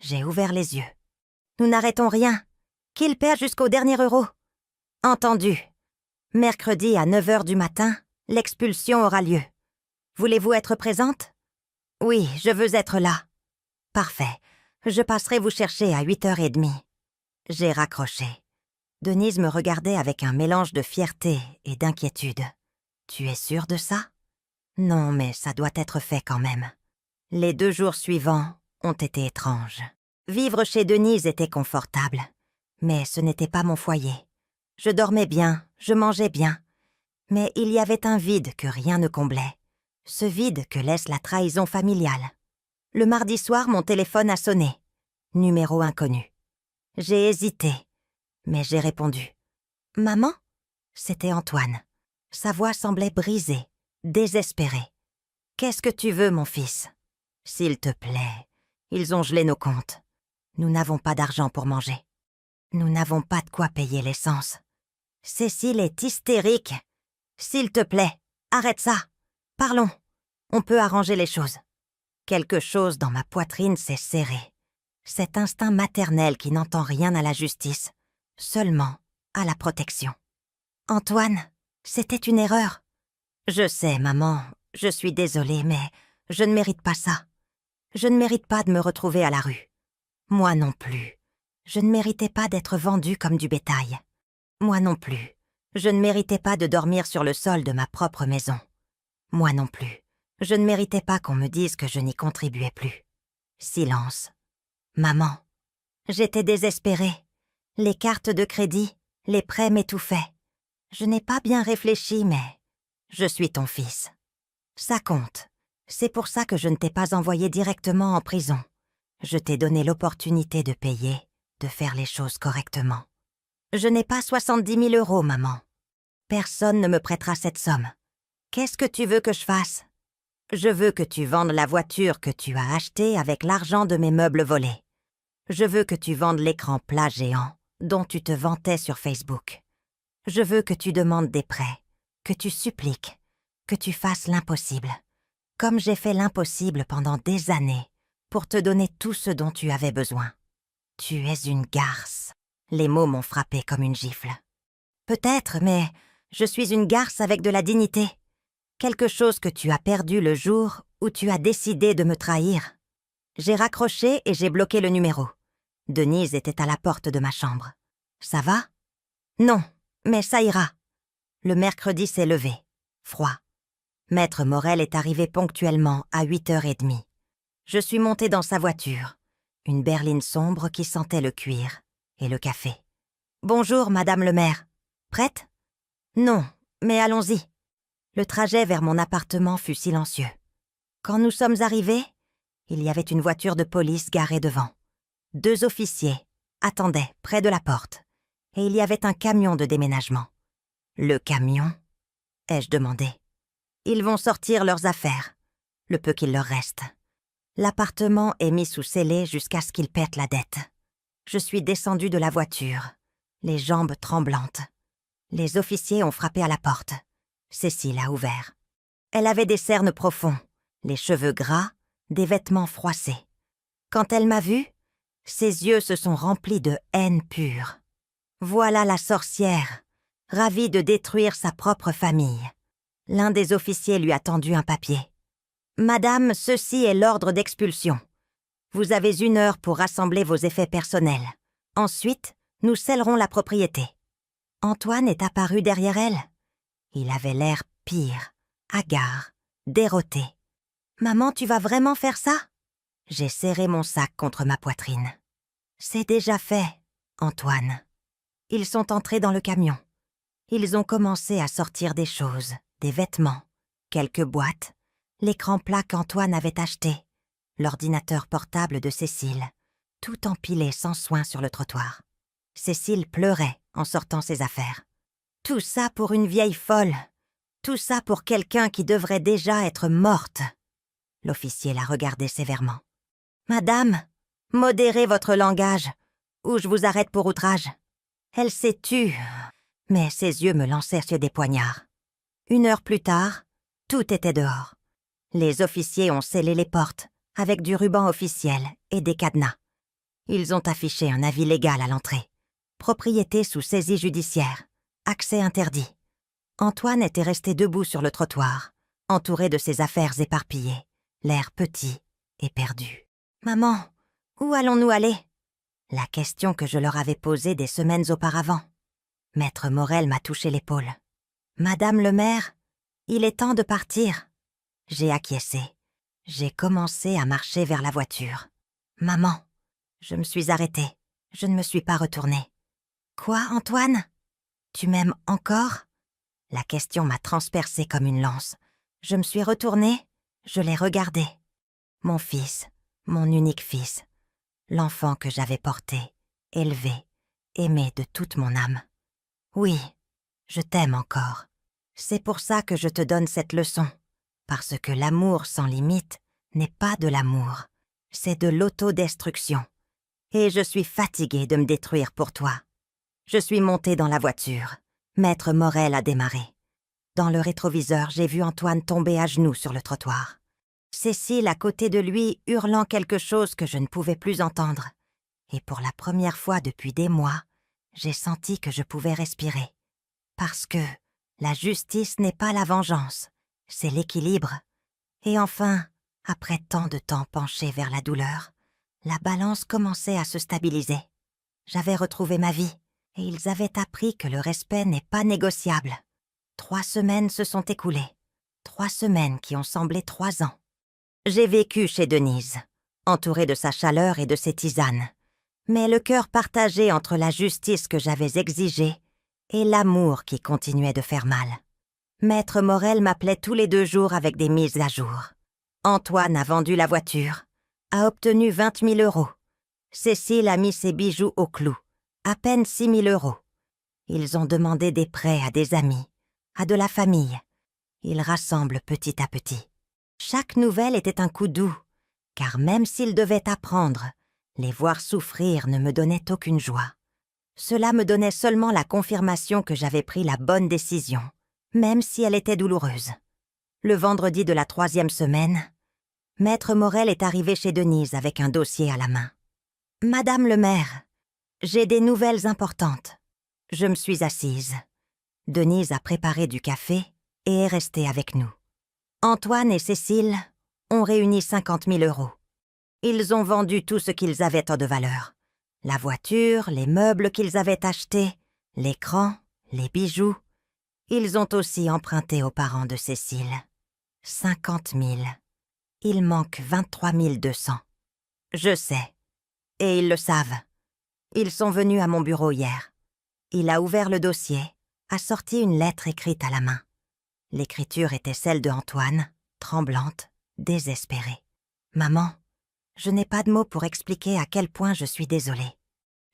J'ai ouvert les yeux. « Nous n'arrêtons rien. Qu'il perd jusqu'au dernier euro. » « Entendu. Mercredi à 9 h du matin, l'expulsion aura lieu. Voulez-vous être présente ? » « Oui, je veux être là. » « Parfait. Je passerai vous chercher à 8h30. » J'ai raccroché. Denise me regardait avec un mélange de fierté et d'inquiétude. « Tu es sûre de ça ? » « Non, mais ça doit être fait quand même. » Les 2 jours suivants ont été étranges. Vivre chez Denise était confortable, mais ce n'était pas mon foyer. Je dormais bien, je mangeais bien, mais il y avait un vide que rien ne comblait, ce vide que laisse la trahison familiale. Le mardi soir, mon téléphone a sonné. Numéro inconnu. J'ai hésité, mais j'ai répondu. « Maman ?» C'était Antoine. Sa voix semblait brisée, désespérée. « Qu'est-ce que tu veux, mon fils ? » « S'il te plaît, ils ont gelé nos comptes. Nous n'avons pas d'argent pour manger. Nous n'avons pas de quoi payer l'essence. Cécile est hystérique. S'il te plaît, arrête ça. Parlons. On peut arranger les choses. » Quelque chose dans ma poitrine s'est serré. Cet instinct maternel qui n'entend rien à la justice, seulement à la protection. « Antoine, c'était une erreur. »« Je sais, maman, je suis désolée, mais je ne mérite pas ça. Je ne mérite pas de me retrouver à la rue. Moi non plus. Je ne méritais pas d'être vendue comme du bétail. Moi non plus. Je ne méritais pas de dormir sur le sol de ma propre maison. Moi non plus. Je ne méritais pas qu'on me dise que je n'y contribuais plus. » Silence. Maman. J'étais désespérée. Les cartes de crédit, les prêts m'étouffaient. Je n'ai pas bien réfléchi, mais je suis ton fils. Ça compte. C'est pour ça que je ne t'ai pas envoyé directement en prison. Je t'ai donné l'opportunité de payer, de faire les choses correctement. Je n'ai pas 70 000 €, maman. Personne ne me prêtera cette somme. Qu'est-ce que tu veux que je fasse ? Je veux que tu vendes la voiture que tu as achetée avec l'argent de mes meubles volés. Je veux que tu vendes l'écran plat géant dont tu te vantais sur Facebook. Je veux que tu demandes des prêts, que tu suppliques, que tu fasses l'impossible. Comme j'ai fait l'impossible pendant des années pour te donner tout ce dont tu avais besoin. Tu es une garce. Les mots m'ont frappé comme une gifle. Peut-être, mais je suis une garce avec de la dignité. Quelque chose que tu as perdu le jour où tu as décidé de me trahir. J'ai raccroché et j'ai bloqué le numéro. Denise était à la porte de ma chambre. « Ça va ?» Non, mais ça ira. Le mercredi s'est levé. Froid. Maître Morel est arrivé ponctuellement à 8h30. Je suis montée dans sa voiture. Une berline sombre qui sentait le cuir et le café. « Bonjour, madame le maire. Prête ? » ?»« Non, mais allons-y. » Le trajet vers mon appartement fut silencieux. Quand nous sommes arrivés, il y avait une voiture de police garée devant. 2 officiers attendaient près de la porte, et il y avait un camion de déménagement. Le camion ? Ai-je demandé. Ils vont sortir leurs affaires, le peu qu'il leur reste. L'appartement est mis sous scellé jusqu'à ce qu'ils pètent la dette. Je suis descendue de la voiture, les jambes tremblantes. Les officiers ont frappé à la porte. Cécile a ouvert. Elle avait des cernes profonds, les cheveux gras, des vêtements froissés. Quand elle m'a vue, ses yeux se sont remplis de haine pure. Voilà la sorcière, ravie de détruire sa propre famille. L'un des officiers lui a tendu un papier. « Madame, ceci est l'ordre d'expulsion. Vous avez 1 heure pour rassembler vos effets personnels. Ensuite, nous scellerons la propriété. » Antoine est apparu derrière elle. Il avait l'air pire, hagard, dérouté. « Maman, tu vas vraiment faire ça ?» J'ai serré mon sac contre ma poitrine. « C'est déjà fait, Antoine. » Ils sont entrés dans le camion. Ils ont commencé à sortir des choses, des vêtements, quelques boîtes, l'écran plat qu'Antoine avait acheté, l'ordinateur portable de Cécile, tout empilé sans soin sur le trottoir. Cécile pleurait en sortant ses affaires. Tout ça pour une vieille folle. Tout ça pour quelqu'un qui devrait déjà être morte. L'officier la regardait sévèrement. « Madame, modérez votre langage, ou je vous arrête pour outrage. » Elle s'est tue, mais ses yeux me lançaient sur des poignards. 1 heure plus tard, tout était dehors. Les officiers ont scellé les portes avec du ruban officiel et des cadenas. Ils ont affiché un avis légal à l'entrée. Propriété sous saisie judiciaire. Accès interdit. Antoine était resté debout sur le trottoir, entouré de ses affaires éparpillées, l'air petit et perdu. « Maman, où allons-nous aller ?» La question que je leur avais posée des semaines auparavant. Maître Morel m'a touché l'épaule. « Madame le maire, il est temps de partir. » J'ai acquiescé. J'ai commencé à marcher vers la voiture. « Maman !» Je me suis arrêtée. Je ne me suis pas retournée. « Quoi, Antoine ? Tu m'aimes encore ?» La question m'a transpercée comme une lance. Je me suis retournée, je l'ai regardé. Mon fils, mon unique fils, l'enfant que j'avais porté, élevé, aimé de toute mon âme. Oui, je t'aime encore. C'est pour ça que je te donne cette leçon, parce que l'amour sans limite n'est pas de l'amour, c'est de l'autodestruction. Et je suis fatiguée de me détruire pour toi. Je suis montée dans la voiture. Maître Morel a démarré. Dans le rétroviseur, j'ai vu Antoine tomber à genoux sur le trottoir. Cécile à côté de lui hurlant quelque chose que je ne pouvais plus entendre. Et pour la première fois depuis des mois, j'ai senti que je pouvais respirer. Parce que la justice n'est pas la vengeance, c'est l'équilibre. Et enfin, après tant de temps penché vers la douleur, la balance commençait à se stabiliser. J'avais retrouvé ma vie, et ils avaient appris que le respect n'est pas négociable. 3 semaines se sont écoulées. 3 semaines qui ont semblé 3 ans. J'ai vécu chez Denise, entourée de sa chaleur et de ses tisanes, mais le cœur partagé entre la justice que j'avais exigée et l'amour qui continuait de faire mal. Maître Morel m'appelait tous les 2 jours avec des mises à jour. Antoine a vendu la voiture, a obtenu 20 000 €. Cécile a mis ses bijoux au clou, à peine 6 000 €. Ils ont demandé des prêts à des amis, à de la famille. Ils rassemblent petit à petit. Chaque nouvelle était un coup doux, car même s'ils devaient apprendre, les voir souffrir ne me donnait aucune joie. Cela me donnait seulement la confirmation que j'avais pris la bonne décision, même si elle était douloureuse. Le vendredi de la 3e semaine, Maître Morel est arrivé chez Denise avec un dossier à la main. « Madame le maire, j'ai des nouvelles importantes. » Je me suis assise. Denise a préparé du café et est restée avec nous. Antoine et Cécile ont réuni 50 000 €. Ils ont vendu tout ce qu'ils avaient de valeur. La voiture, les meubles qu'ils avaient achetés, l'écran, les bijoux. Ils ont aussi emprunté aux parents de Cécile. 50 000. Il manque 23 200. Je sais. Et ils le savent. Ils sont venus à mon bureau hier. Il a ouvert le dossier, a sorti une lettre écrite à la main. L'écriture était celle de Antoine, tremblante, désespérée. « Maman, je n'ai pas de mots pour expliquer à quel point je suis désolée.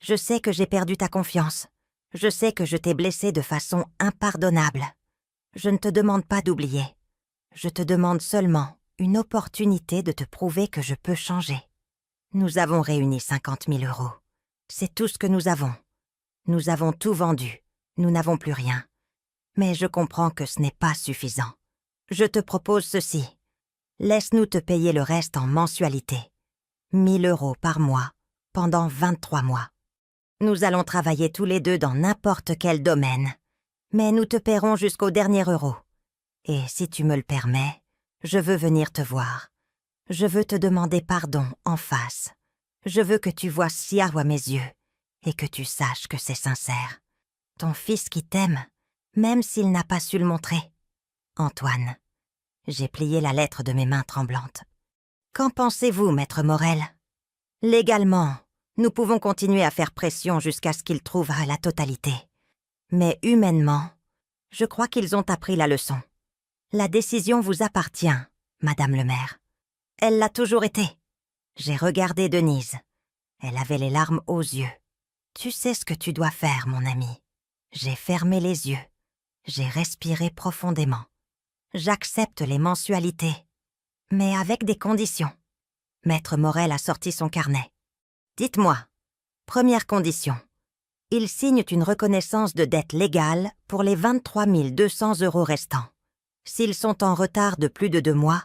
Je sais que j'ai perdu ta confiance. Je sais que je t'ai blessée de façon impardonnable. Je ne te demande pas d'oublier. Je te demande seulement une opportunité de te prouver que je peux changer. Nous avons réuni 50 000 €. C'est tout ce que nous avons. Nous avons tout vendu. Nous n'avons plus rien. Mais je comprends que ce n'est pas suffisant. Je te propose ceci. Laisse-nous te payer le reste en mensualité. 1 000 € par mois, pendant 23 mois. Nous allons travailler tous les deux dans n'importe quel domaine. Mais nous te paierons jusqu'au dernier euro. Et si tu me le permets, je veux venir te voir. Je veux te demander pardon en face. Je veux que tu vois Siao à mes yeux et que tu saches que c'est sincère. Ton fils qui t'aime, même s'il n'a pas su le montrer. Antoine. J'ai plié la lettre de mes mains tremblantes. Qu'en pensez-vous, maître Morel? Légalement, nous pouvons continuer à faire pression jusqu'à ce qu'ils trouvent la totalité. Mais humainement, je crois qu'ils ont appris la leçon. La décision vous appartient, Madame le maire. Elle l'a toujours été. J'ai regardé Denise. Elle avait les larmes aux yeux. Tu sais ce que tu dois faire, mon ami. J'ai fermé les yeux. J'ai respiré profondément. J'accepte les mensualités, mais avec des conditions. Maître Morel a sorti son carnet. Dites-moi, première condition. Ils signent une reconnaissance de dette légale pour les 23 200 € restants. S'ils sont en retard de plus de 2 mois,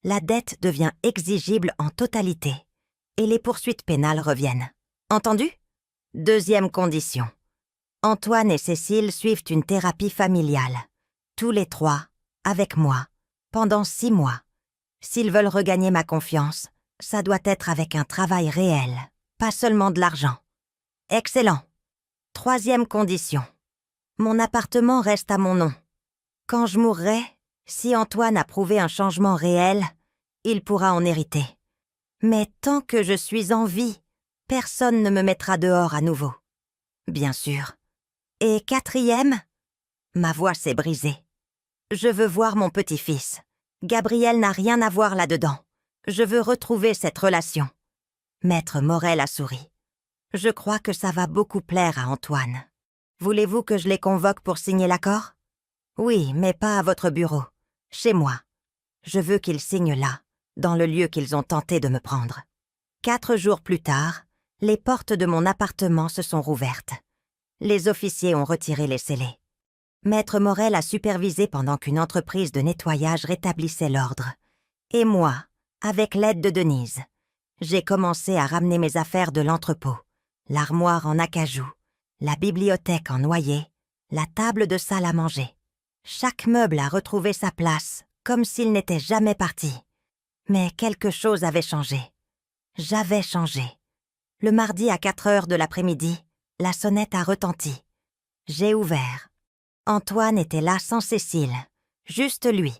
la dette devient exigible en totalité et les poursuites pénales reviennent. Entendu? Deuxième condition. Antoine et Cécile suivent une thérapie familiale, tous les 3, avec moi, pendant 6 mois. S'ils veulent regagner ma confiance, ça doit être avec un travail réel, pas seulement de l'argent. Excellent. Troisième condition. Mon appartement reste à mon nom. Quand je mourrai, si Antoine a prouvé un changement réel, il pourra en hériter. Mais tant que je suis en vie, personne ne me mettra dehors à nouveau. Bien sûr. Et quatrième, ma voix s'est brisée. Je veux voir mon petit-fils. Gabriel n'a rien à voir là-dedans. Je veux retrouver cette relation. Maître Morel a souri. Je crois que ça va beaucoup plaire à Antoine. Voulez-vous que je les convoque pour signer l'accord? Oui, mais pas à votre bureau. Chez moi. Je veux qu'ils signent là, dans le lieu qu'ils ont tenté de me prendre. 4 jours plus tard, les portes de mon appartement se sont rouvertes. Les officiers ont retiré les scellés. Maître Morel a supervisé pendant qu'une entreprise de nettoyage rétablissait l'ordre. Et moi, avec l'aide de Denise, j'ai commencé à ramener mes affaires de l'entrepôt, l'armoire en acajou, la bibliothèque en noyer, la table de salle à manger. Chaque meuble a retrouvé sa place, comme s'il n'était jamais parti. Mais quelque chose avait changé. J'avais changé. Le mardi à 4 heures de l'après-midi, la sonnette a retenti. J'ai ouvert. Antoine était là sans Cécile, juste lui,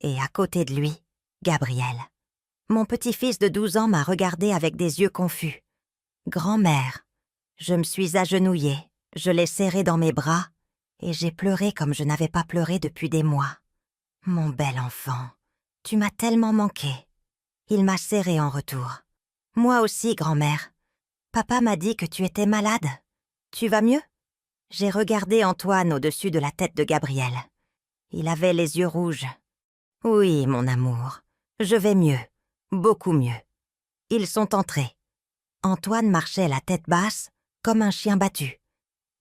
et à côté de lui, Gabriel. Mon petit-fils de 12 ans m'a regardé avec des yeux confus. « Grand-mère !» Je me suis agenouillée, je l'ai serré dans mes bras, et j'ai pleuré comme je n'avais pas pleuré depuis des mois. « Mon bel enfant, tu m'as tellement manqué. » Il m'a serré en retour. « Moi aussi, grand-mère. Papa m'a dit que tu étais malade. Tu vas mieux ?» J'ai regardé Antoine au-dessus de la tête de Gabriel. Il avait les yeux rouges. « Oui, mon amour, je vais mieux, beaucoup mieux. » Ils sont entrés. Antoine marchait la tête basse, comme un chien battu.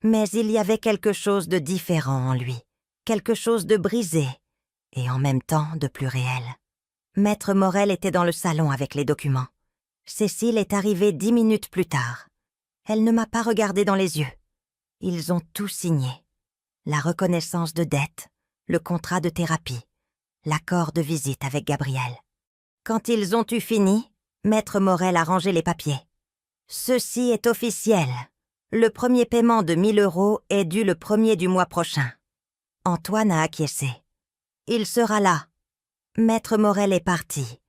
Mais il y avait quelque chose de différent en lui, quelque chose de brisé, et en même temps de plus réel. Maître Morel était dans le salon avec les documents. Cécile est arrivée 10 minutes plus tard. Elle ne m'a pas regardé dans les yeux. Ils ont tout signé. La reconnaissance de dette, le contrat de thérapie, l'accord de visite avec Gabriel. Quand ils ont eu fini, Maître Morel a rangé les papiers. « Ceci est officiel. Le premier paiement de 1 000 € est dû le 1er du mois prochain. » Antoine a acquiescé. Il sera là. Maître Morel est parti.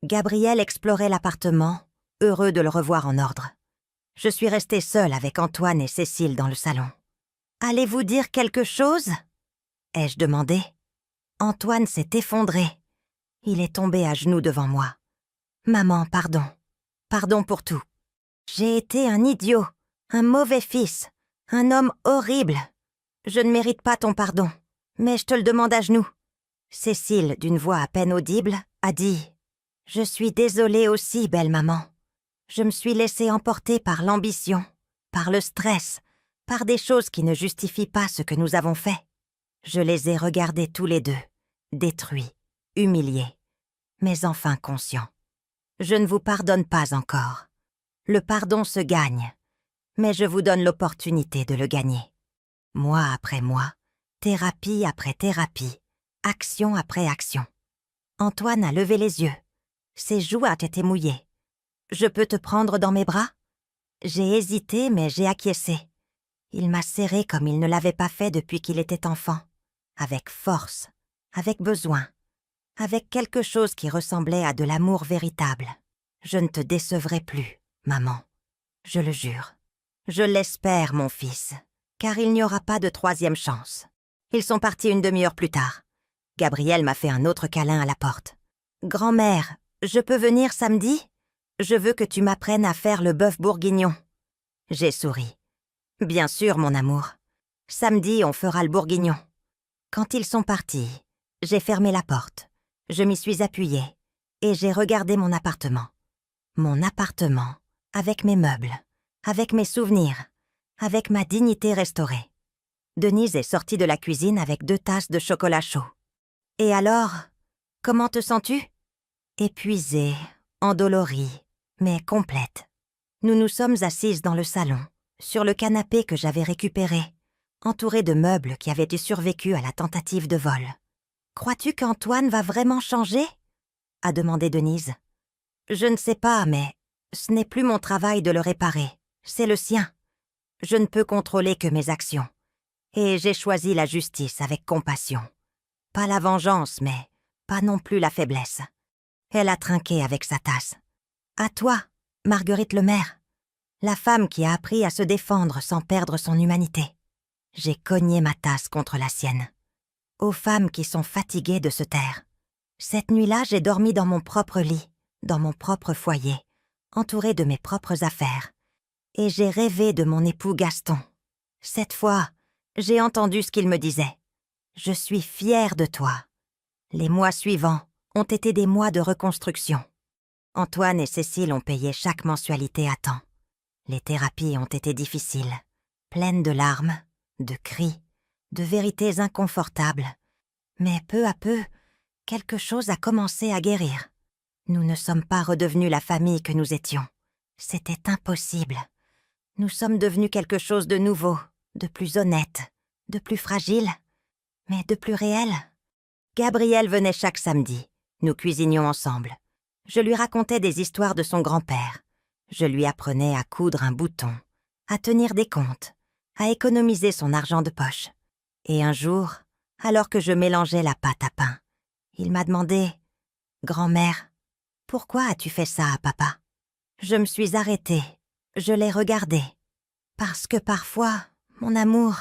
Gabriel explorait l'appartement, heureux de le revoir en ordre. Je suis restée seule avec Antoine et Cécile dans le salon. « Allez-vous dire quelque chose ?» ai-je demandé. Antoine s'est effondré. Il est tombé à genoux devant moi. « Maman, pardon. Pardon pour tout. J'ai été un idiot, un mauvais fils, un homme horrible. Je ne mérite pas ton pardon, mais je te le demande à genoux. » Cécile, d'une voix à peine audible, a dit « Je suis désolée aussi, belle maman. Je me suis laissée emporter par l'ambition, par le stress, par des choses qui ne justifient pas ce que nous avons fait. Je les ai regardés tous les deux, détruits, humiliés, mais enfin conscients. Je ne vous pardonne pas encore. Le pardon se gagne, mais je vous donne l'opportunité de le gagner. Mois après mois, thérapie après thérapie, action après action. » Antoine a levé les yeux. Ses joues ont été mouillées. « Je peux te prendre dans mes bras ?» J'ai hésité, mais j'ai acquiescé. Il m'a serré comme il ne l'avait pas fait depuis qu'il était enfant, avec force, avec besoin, avec quelque chose qui ressemblait à de l'amour véritable. « Je ne te décevrai plus, maman. Je le jure. Je l'espère, mon fils, car il n'y aura pas de troisième chance. » Ils sont partis une demi-heure plus tard. Gabriel m'a fait un autre câlin à la porte. « Grand-mère, je peux venir samedi ? Je veux que tu m'apprennes à faire le bœuf bourguignon. » J'ai souri. « Bien sûr, mon amour. Samedi, on fera le bourguignon. » Quand ils sont partis, j'ai fermé la porte. Je m'y suis appuyée et j'ai regardé mon appartement. Mon appartement, avec mes meubles, avec mes souvenirs, avec ma dignité restaurée. Denise est sortie de la cuisine avec 2 tasses de chocolat chaud. « Et alors, comment te sens-tu » Épuisée, endolorie, mais complète. Nous nous sommes assises dans le salon, sur le canapé que j'avais récupéré, entouré de meubles qui avaient été survécus à la tentative de vol. « Crois-tu qu'Antoine va vraiment changer ?» a demandé Denise. « Je ne sais pas, mais ce n'est plus mon travail de le réparer, c'est le sien. Je ne peux contrôler que mes actions. Et j'ai choisi la justice avec compassion. Pas la vengeance, mais pas non plus la faiblesse. » Elle a trinqué avec sa tasse. « À toi, Marguerite Lemaire, la femme qui a appris à se défendre sans perdre son humanité. » J'ai cogné ma tasse contre la sienne. « Aux femmes qui sont fatiguées de se taire. Cette nuit-là, j'ai dormi dans mon propre lit, dans mon propre foyer, entourée de mes propres affaires. Et j'ai rêvé de mon époux Gaston. Cette fois, j'ai entendu ce qu'il me disait. Je suis fière de toi. » Les mois suivants ont été des mois de reconstruction. Antoine et Cécile ont payé chaque mensualité à temps. Les thérapies ont été difficiles, pleines de larmes, de cris, de vérités inconfortables. Mais peu à peu, quelque chose a commencé à guérir. Nous ne sommes pas redevenus la famille que nous étions. C'était impossible. Nous sommes devenus quelque chose de nouveau, de plus honnête, de plus fragile, mais de plus réel. Gabriel venait chaque samedi. Nous cuisinions ensemble. Je lui racontais des histoires de son grand-père. Je lui apprenais à coudre un bouton, à tenir des comptes, à économiser son argent de poche. Et un jour, alors que je mélangeais la pâte à pain, il m'a demandé « Grand-mère, pourquoi as-tu fait ça à papa ?» Je me suis arrêtée, je l'ai regardé. Parce que parfois, mon amour,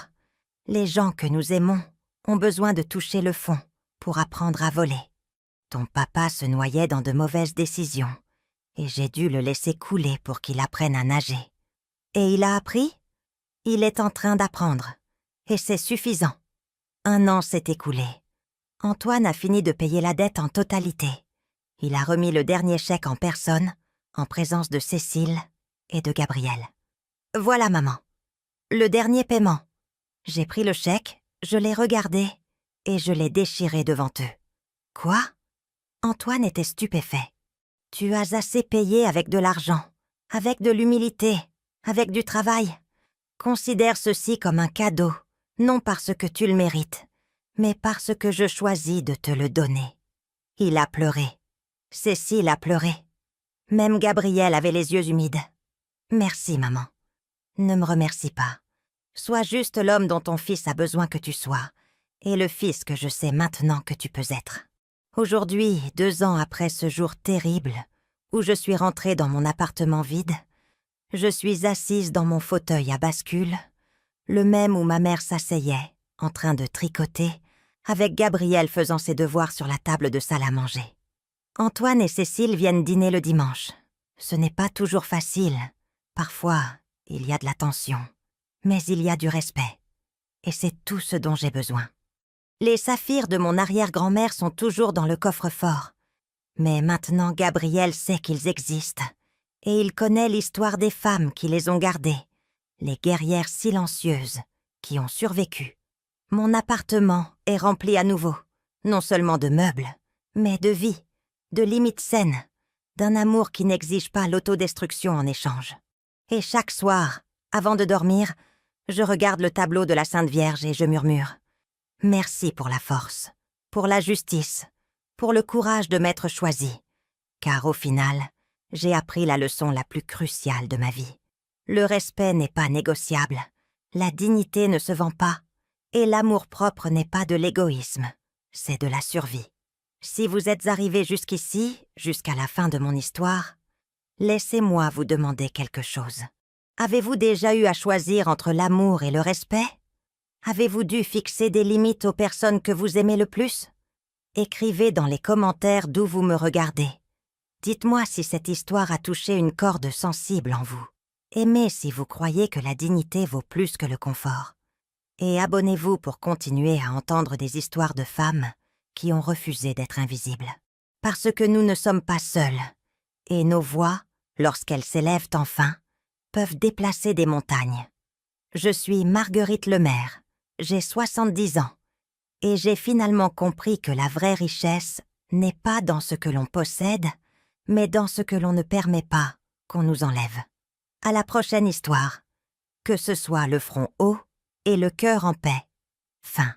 les gens que nous aimons ont besoin de toucher le fond pour apprendre à voler. Ton papa se noyait dans de mauvaises décisions et j'ai dû le laisser couler pour qu'il apprenne à nager. Et il a appris ? Il est en train d'apprendre. Et c'est suffisant. 1 an s'est écoulé. Antoine a fini de payer la dette en totalité. Il a remis le dernier chèque en personne, en présence de Cécile et de Gabriel. « Voilà, maman. Le dernier paiement. » J'ai pris le chèque, je l'ai regardé et je l'ai déchiré devant eux. « Quoi ?» Antoine était stupéfait. « Tu as assez payé avec de l'argent, avec de l'humilité, avec du travail. Considère ceci comme un cadeau, non parce que tu le mérites, mais parce que je choisis de te le donner. » Il a pleuré. Cécile a pleuré. Même Gabriel avait les yeux humides. « Merci, maman. Ne me remercie pas. Sois juste l'homme dont ton fils a besoin que tu sois, et le fils que je sais maintenant que tu peux être. Aujourd'hui, 2 ans après ce jour terrible, où je suis rentrée dans mon appartement vide, je suis assise dans mon fauteuil à bascule, le même où ma mère s'asseyait, en train de tricoter, avec Gabriel faisant ses devoirs sur la table de salle à manger. Antoine et Cécile viennent dîner le dimanche. Ce n'est pas toujours facile. Parfois, il y a de la tension. Mais il y a du respect. Et c'est tout ce dont j'ai besoin. Les saphirs de mon arrière-grand-mère sont toujours dans le coffre-fort. Mais maintenant, Gabriel sait qu'ils existent. Et il connaît l'histoire des femmes qui les ont gardés. Les guerrières silencieuses qui ont survécu. Mon appartement est rempli à nouveau. Non seulement de meubles, mais de vie, de limites saines, d'un amour qui n'exige pas l'autodestruction en échange. Et chaque soir, avant de dormir, je regarde le tableau de la Sainte Vierge et je murmure « Merci pour la force, pour la justice, pour le courage de m'être choisi, car au final, j'ai appris la leçon la plus cruciale de ma vie. Le respect n'est pas négociable, la dignité ne se vend pas, et l'amour-propre n'est pas de l'égoïsme, c'est de la survie. Si vous êtes arrivés jusqu'ici, jusqu'à la fin de mon histoire, laissez-moi vous demander quelque chose. Avez-vous déjà eu à choisir entre l'amour et le respect? Avez-vous dû fixer des limites aux personnes que vous aimez le plus? Écrivez dans les commentaires d'où vous me regardez. Dites-moi si cette histoire a touché une corde sensible en vous. Aimez si vous croyez que la dignité vaut plus que le confort. Et abonnez-vous pour continuer à entendre des histoires de femmes qui ont refusé d'être invisibles. Parce que nous ne sommes pas seuls. Et nos voix, lorsqu'elles s'élèvent enfin, peuvent déplacer des montagnes. Je suis Marguerite Lemaire, j'ai 70 ans, et j'ai finalement compris que la vraie richesse n'est pas dans ce que l'on possède, mais dans ce que l'on ne permet pas qu'on nous enlève. À la prochaine histoire, que ce soit le front haut et le cœur en paix. Fin.